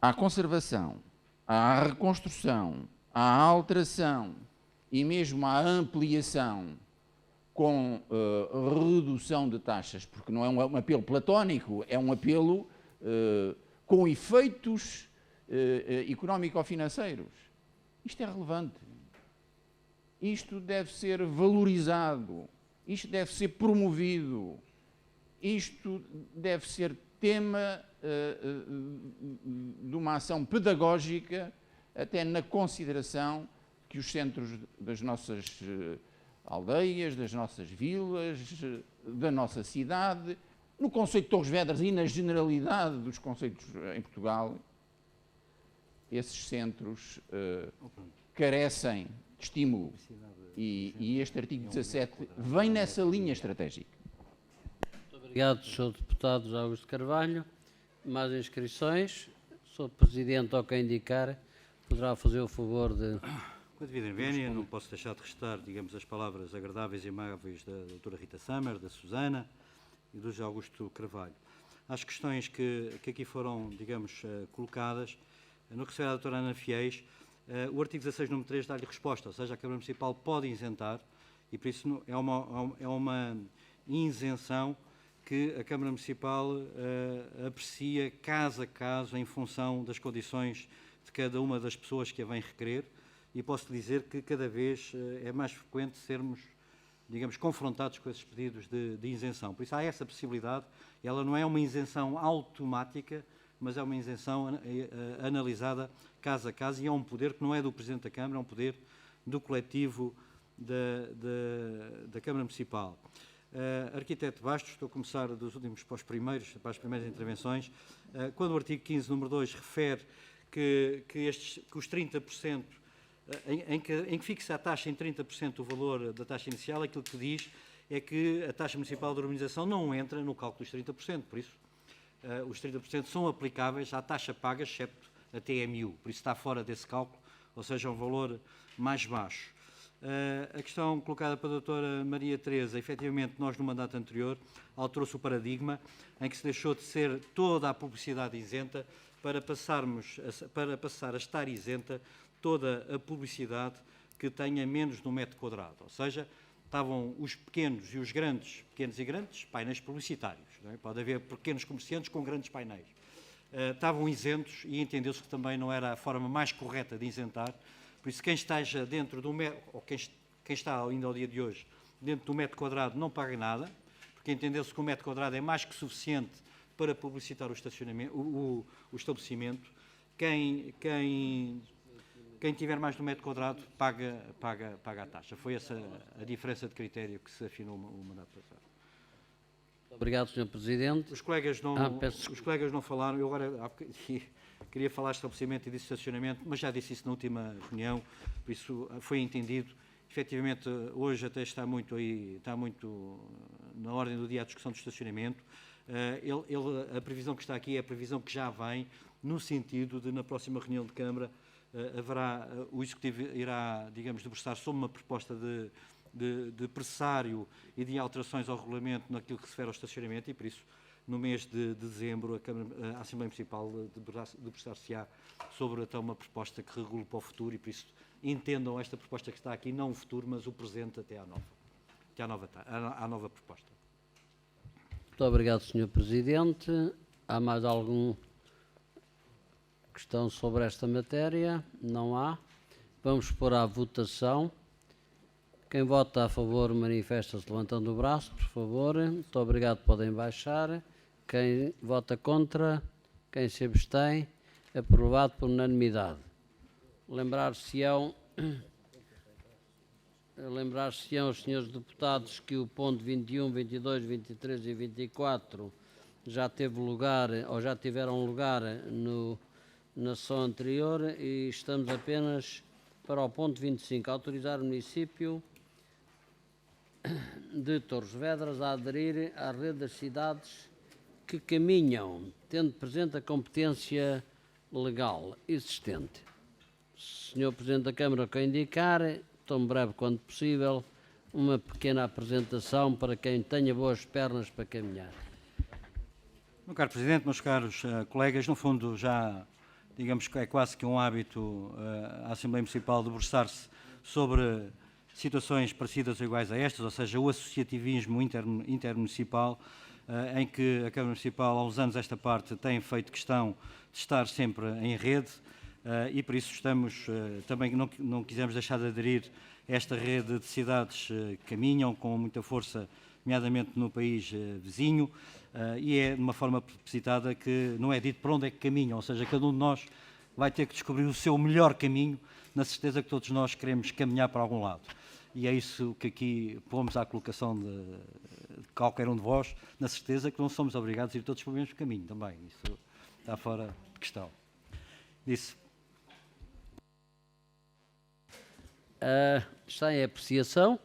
S8: à conservação, à reconstrução, à alteração e mesmo à ampliação com redução de taxas, porque não é um apelo platónico, é um apelo com efeitos económico-financeiros. Isto é relevante. Isto deve ser valorizado. Isto deve ser promovido. Isto deve ser tema de uma ação pedagógica, até na consideração que os centros das nossas aldeias, das nossas vilas, da nossa cidade, no conceito de Torres Vedras e na generalidade dos conceitos em Portugal, esses centros carecem de estímulo. E este artigo 17 vem nessa linha estratégica.
S1: Muito obrigado, Sr. Deputado Augusto Carvalho. Mais inscrições? Sr. Presidente, ou quem indicar, poderá fazer o favor de...
S2: Com a devida vénia, não posso deixar de restar, digamos, as palavras agradáveis e amáveis da doutora Rita Sommer, da Susana e do José Augusto Carvalho. As questões que aqui foram, digamos, colocadas, no que se refere à doutora Ana Fiéis, o artigo 16, número 3, dá-lhe resposta, ou seja, a Câmara Municipal pode isentar, e por isso é uma isenção que a Câmara Municipal aprecia caso a caso em função das condições de cada uma das pessoas que a vem requerer, e posso dizer que cada vez é mais frequente sermos, digamos, confrontados com esses pedidos de isenção. Por isso há essa possibilidade, ela não é uma isenção automática, mas é uma isenção analisada caso a caso, e é um poder que não é do Presidente da Câmara, é um poder do coletivo da Câmara Municipal. Arquiteto Bastos, estou a começar dos últimos para as primeiras intervenções, quando o artigo 15, número 2, refere que os 30%, em que fixa a taxa em 30% do valor da taxa inicial, aquilo que diz é que a taxa municipal de urbanização não entra no cálculo dos 30%, por isso os 30% são aplicáveis à taxa paga, excepto a TMU, por isso está fora desse cálculo, ou seja, um valor mais baixo. A questão colocada pela doutora Maria Teresa, efetivamente nós no mandato anterior alterou-se o paradigma em que se deixou de ser toda a publicidade isenta para passar a estar isenta toda a publicidade que tenha menos de 1 metro quadrado, ou seja, estavam os pequenos e os grandes, pequenos e grandes, painéis publicitários, não é? Pode haver pequenos comerciantes com grandes painéis. Estavam isentos e entendeu-se que também não era a forma mais correta de isentar, por isso quem esteja dentro do metro, ou quem está ainda ao dia de hoje, dentro do metro quadrado não paga nada, porque entendeu-se que o metro quadrado é mais que suficiente para publicitar o estacionamento, o estabelecimento. Quem tiver mais de 1 metro quadrado paga a taxa. Foi essa a diferença de critério que se afinou o mandato passado.
S1: Obrigado, Sr. Presidente.
S2: Os colegas não falaram, eu agora queria falar de estabelecimento e de estacionamento, mas já disse isso na última reunião, por isso foi entendido. Efetivamente, hoje até está muito na ordem do dia a discussão do estacionamento. A previsão que está aqui é a previsão que já vem, no sentido de, na próxima reunião de Câmara, o Executivo irá, digamos, debruçar sobre uma proposta de pressário e de alterações ao regulamento naquilo que se refere ao estacionamento, e por isso no mês de dezembro, a Assembleia Municipal debruçar-se-á sobre até uma proposta que regule para o futuro, e por isso entendam esta proposta que está aqui, não o futuro, mas o presente até à nova proposta.
S1: Muito obrigado, Sr. Presidente. Há mais alguma questão sobre esta matéria? Não há. Vamos pôr à votação. Quem vota a favor manifesta-se levantando o braço, por favor. Muito obrigado, podem baixar. Quem vota contra, quem se abstém, aprovado por unanimidade. Lembrar-se-ão os senhores deputados que o ponto 21, 22, 23 e 24 já teve lugar, ou já tiveram lugar na sessão anterior, e estamos apenas para o ponto 25, autorizar o município de Torres Vedras a aderir à rede das cidades que caminham, tendo presente a competência legal existente. Senhor Presidente da Câmara, que indicar, tão breve quanto possível, uma pequena apresentação para quem tenha boas pernas para caminhar.
S2: Meu caro Presidente, meus caros colegas, no fundo já, digamos que é quase que um hábito a Assembleia Municipal debruçar-se sobre situações parecidas ou iguais a estas, ou seja, o associativismo intermunicipal, em que a Câmara Municipal, há uns anos esta parte, tem feito questão de estar sempre em rede, e por isso estamos, também não quisemos deixar de aderir a esta rede de cidades que caminham com muita força, nomeadamente no país vizinho, e é de uma forma propositada que não é dito para onde é que caminham, ou seja, cada um de nós vai ter que descobrir o seu melhor caminho, na certeza que todos nós queremos caminhar para algum lado. E é isso que aqui pomos à colocação de qualquer um de vós, na certeza que não somos obrigados a ir todos para o mesmo caminho também. Isso está fora de questão. Disse.
S1: Está em apreciação.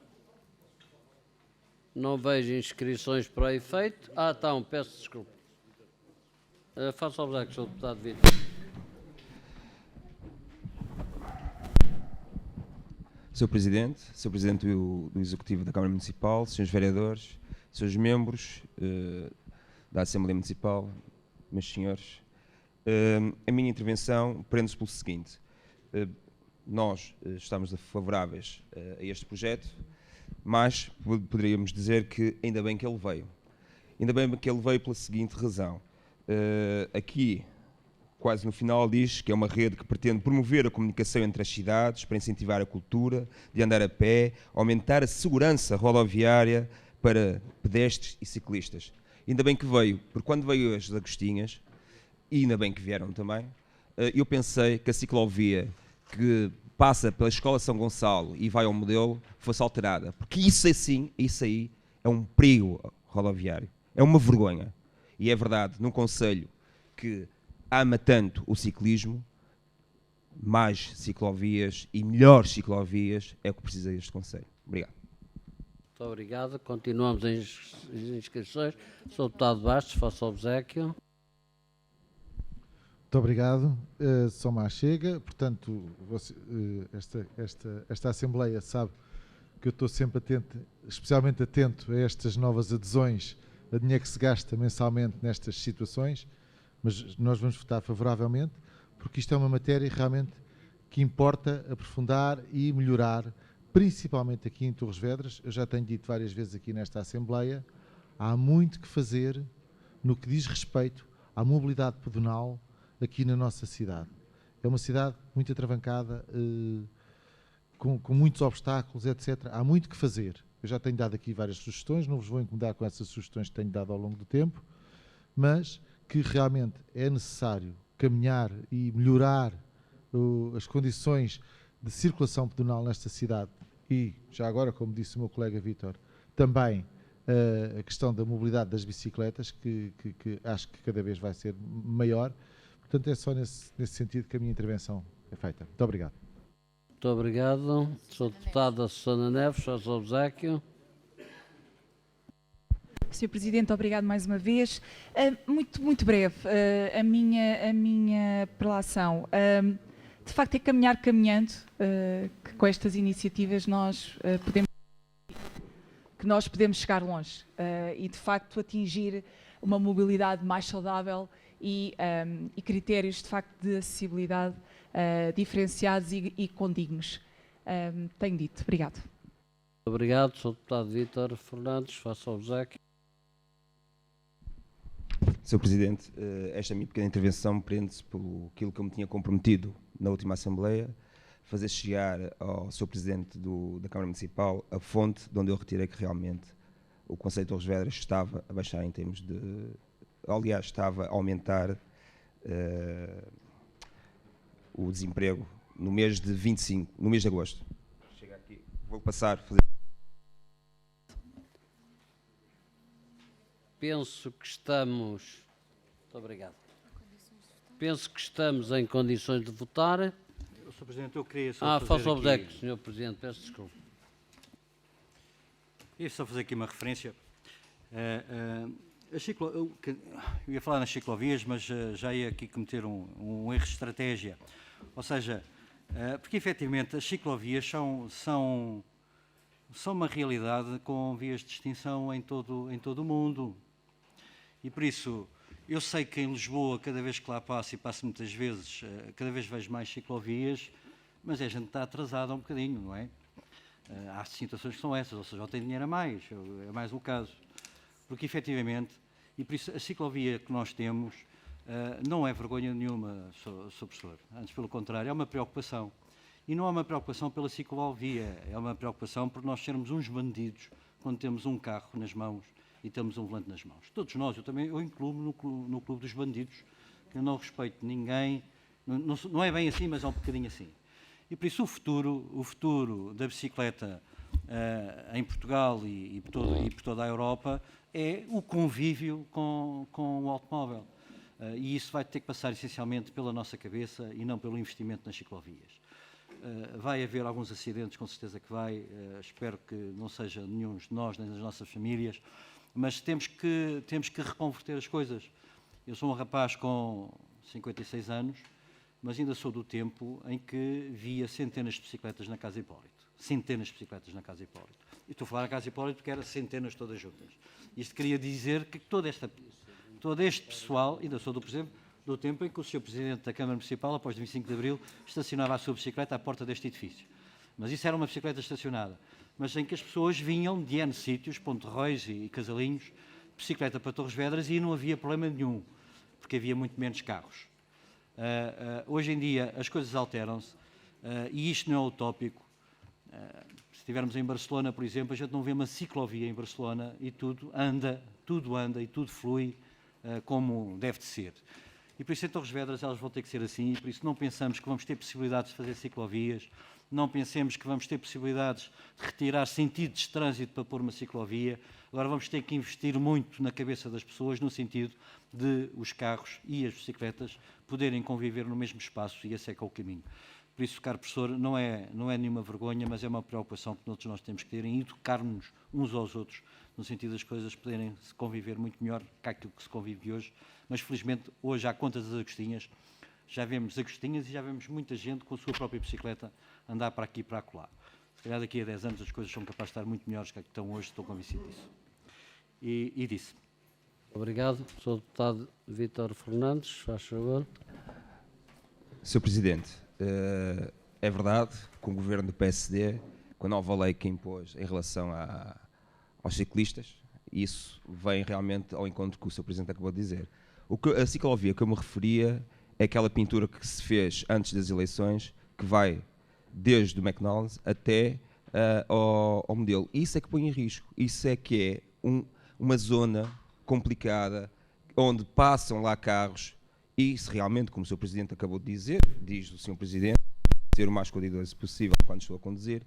S1: Não vejo inscrições para o efeito. Então, peço desculpa. Faço observar que sou o deputado Vítor.
S14: Sr. Presidente do Executivo da Câmara Municipal, Srs. Vereadores, Srs. Membros da Assembleia Municipal, meus senhores, a minha intervenção prende-se pelo seguinte. Nós estamos favoráveis a este projeto, mas poderíamos dizer que ainda bem que ele veio. Ainda bem que ele veio pela seguinte razão. Aqui, quase no final, diz que é uma rede que pretende promover a comunicação entre as cidades para incentivar a cultura de andar a pé, aumentar a segurança rodoviária para pedestres e ciclistas. Ainda bem que veio, porque quando veio as Agostinhas, e ainda bem que vieram também, eu pensei que a ciclovia que passa pela Escola São Gonçalo e vai ao Modelo fosse alterada, porque isso aí é um perigo rodoviário, é uma vergonha. E é verdade, num concelho que ama tanto o ciclismo, mais ciclovias e melhores ciclovias é o que precisa deste concelho. Obrigado.
S1: Muito obrigado. Continuamos as inscrições. Sr. Deputado Bastos, faça o obséquio.
S3: Muito obrigado. Só mais chega. Portanto, esta Assembleia sabe que eu estou sempre atento, especialmente atento a estas novas adesões, a dinheiro que se gasta mensalmente nestas situações, mas nós vamos votar favoravelmente, porque isto é uma matéria realmente que importa aprofundar e melhorar, principalmente aqui em Torres Vedras. Eu já tenho dito várias vezes aqui nesta Assembleia, há muito que fazer no que diz respeito à mobilidade pedonal aqui na nossa cidade. É uma cidade muito atravancada, com muitos obstáculos, etc. Há muito que fazer. Eu já tenho dado aqui várias sugestões, não vos vou incomodar com essas sugestões que tenho dado ao longo do tempo, mas que realmente é necessário caminhar e melhorar as condições de circulação pedonal nesta cidade e, já agora, como disse o meu colega Vítor, também a questão da mobilidade das bicicletas, que acho que cada vez vai ser maior. Portanto, é só nesse sentido que a minha intervenção é feita. Muito obrigado.
S1: Muito obrigado. Sou deputada Susana Neves, faz o obséquio.
S6: Sr. Presidente, obrigado mais uma vez. Muito breve, a minha prelação. De facto, é caminhando, que com estas iniciativas nós podemos que nós podemos chegar longe e, de facto, atingir uma mobilidade mais saudável e critérios, de facto, de acessibilidade diferenciados e condignos. Tenho dito. Obrigado.
S1: Obrigado, Sr. Deputado Vítor Fernandes. Faça o obséquio.
S14: Sr. Presidente, esta minha pequena intervenção prende-se pelo aquilo que eu me tinha comprometido na última Assembleia, fazer chegar ao Sr. Presidente da Câmara Municipal a fonte de onde eu retirei que realmente o Conselho de Torres Vedras estava a baixar em termos de... Aliás, estava a aumentar o desemprego no mês de 25, no mês de agosto. Chega aqui, vou passar a fazer...
S1: Penso que estamos... Muito obrigado. Penso que estamos em condições de votar.
S2: Sr. Presidente, eu queria só
S1: faça o
S2: fazer
S1: obséquio,
S2: aqui...
S1: Sr. Presidente, peço desculpa.
S2: Queria só fazer aqui uma referência. Eu ia falar nas ciclovias, mas já ia aqui cometer um erro de estratégia. Ou seja, porque efetivamente as ciclovias são uma realidade com vias de extinção em todo o mundo. E por isso, eu sei que em Lisboa, cada vez que lá passo, e passo muitas vezes, cada vez vejo mais ciclovias, mas a gente está atrasada um bocadinho, não é? Há situações que são essas, ou seja, ou tem dinheiro a mais, é mais o caso. Porque efetivamente, e por isso a ciclovia que nós temos não é vergonha nenhuma, Sr. Professor. Antes, pelo contrário, é uma preocupação. E não é uma preocupação pela ciclovia, é uma preocupação por nós sermos uns bandidos quando temos um carro nas mãos e temos um volante nas mãos. Todos nós, eu incluo-me no clube dos bandidos, que eu não respeito ninguém, não é bem assim, mas é um bocadinho assim. E por isso o futuro da bicicleta em Portugal e por toda a Europa é o convívio com o automóvel. E isso vai ter que passar essencialmente pela nossa cabeça e não pelo investimento nas ciclovias. Vai haver alguns acidentes, com certeza que vai, espero que não seja nenhum de nós, nem das nossas famílias, mas temos que reconverter as coisas. Eu sou um rapaz com 56 anos, mas ainda sou do tempo em que via centenas de bicicletas na Casa Hipólito. Centenas de bicicletas na Casa Hipólito. E estou a falar na Casa Hipólito porque era centenas todas juntas. Isto queria dizer que todo este pessoal, ainda sou por exemplo, do tempo em que o Sr. Presidente da Câmara Municipal, após 25 de Abril, estacionava a sua bicicleta à porta deste edifício. Mas isso era uma bicicleta estacionada. Mas em que as pessoas vinham de N sítios, Ponte-Reis e Casalinhos, bicicleta para Torres Vedras e não havia problema nenhum, porque havia muito menos carros. Hoje em dia as coisas alteram-se e isto não é utópico. Se estivermos em Barcelona, por exemplo, a gente não vê uma ciclovia em Barcelona e tudo anda e tudo flui como deve de ser. E por isso em Torres Vedras elas vão ter que ser assim, e por isso não pensamos que vamos ter possibilidades de fazer ciclovias, não pensemos que vamos ter possibilidades de retirar sentidos de trânsito para pôr uma ciclovia. Agora vamos ter que investir muito na cabeça das pessoas, no sentido de os carros e as bicicletas poderem conviver no mesmo espaço, e esse é que é o caminho. Por isso, caro professor, não é nenhuma vergonha, mas é uma preocupação que todos nós temos que ter em educar-nos uns aos outros, no sentido das coisas poderem se conviver muito melhor que aquilo que se convive hoje. Mas, felizmente, hoje, à conta das Agostinhas, já vemos Agostinhas e já vemos muita gente com a sua própria bicicleta andar para aqui e para acolá. Se calhar daqui a 10 anos as coisas são capazes de estar muito melhores que a que estão hoje, estou convencido disso. E disse.
S1: Obrigado. Sr. Deputado Vítor Fernandes, faz favor.
S14: Sr. Presidente, é verdade que o governo do PSD, com a nova lei que impôs em relação aos ciclistas, isso vem realmente ao encontro que o Sr. Presidente acabou de dizer. A ciclovia que eu me referia é aquela pintura que se fez antes das eleições, que vai desde o McDonald's até ao modelo. Isso é que põe em risco. Isso é que é uma zona complicada, onde passam lá carros, e se realmente, como o Sr. Presidente acabou de dizer, diz o Sr. Presidente, ser o mais cuidadoso possível quando estou a conduzir,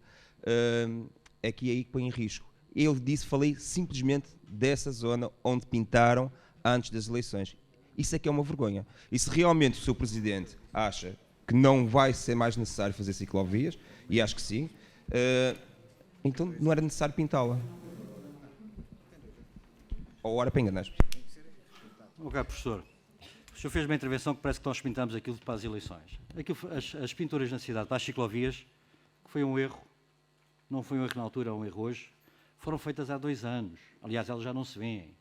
S14: é que é aí que põe em risco. Eu falei simplesmente dessa zona onde pintaram antes das eleições. Isso é que é uma vergonha. E se realmente o Sr. Presidente acha que não vai ser mais necessário fazer ciclovias, e acho que sim, então não era necessário pintá-la. Ou era para enganar as pessoas.
S2: Ok, professor. O senhor fez uma intervenção que parece que nós pintamos aquilo para as eleições. As pinturas na cidade para as ciclovias, que foi um erro, não foi um erro na altura, é um erro hoje, foram feitas há 2 anos. Aliás, elas já não se veem.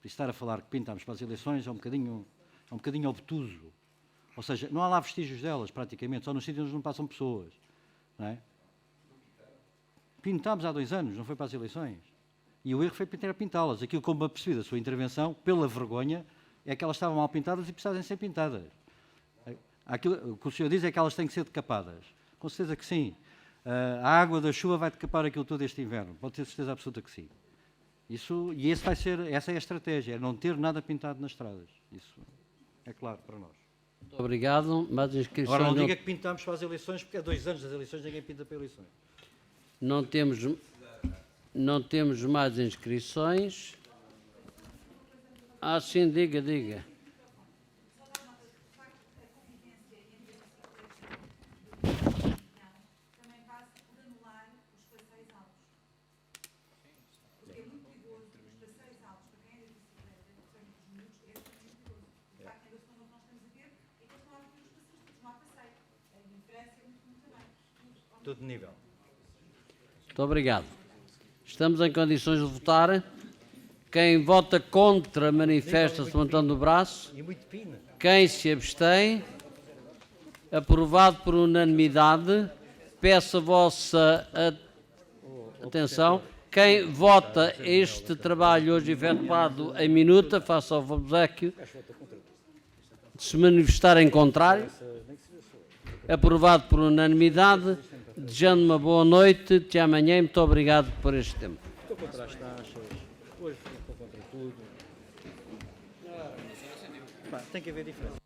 S2: Por isso estar a falar que pintámos para as eleições é um bocadinho obtuso. Ou seja, não há lá vestígios delas, praticamente, só nos sítios onde não passam pessoas. Não é? Pintámos há 2 anos, não foi para as eleições. E o erro foi pintá-las. Aquilo como apercebi da sua intervenção, pela vergonha, é que elas estavam mal pintadas e precisavam ser pintadas. O que o senhor diz é que elas têm que ser decapadas. Com certeza que sim. A água da chuva vai decapar aquilo todo este inverno. Pode ter certeza absoluta que sim. Essa é a estratégia, é não ter nada pintado nas estradas. Isso é claro para nós.
S1: Muito obrigado. Mais inscrições.
S2: Agora não diga que pintámos para as eleições, porque há 2 anos das eleições ninguém pinta para eleições.
S1: Não temos mais inscrições. Sim, diga.
S2: Tudo de nível.
S1: Muito obrigado. Estamos em condições de votar. Quem vota contra manifesta-se levantando o braço. Quem se abstém, aprovado por unanimidade. Peço a vossa atenção. Quem vota este trabalho hoje efetuado em minuta, faça o obséquio de se manifestar em contrário. Aprovado por unanimidade. Desejando uma boa noite, até amanhã e muito obrigado por este tempo.
S2: Estou contra as taxas, hoje estou contra tudo. Tem que haver diferença.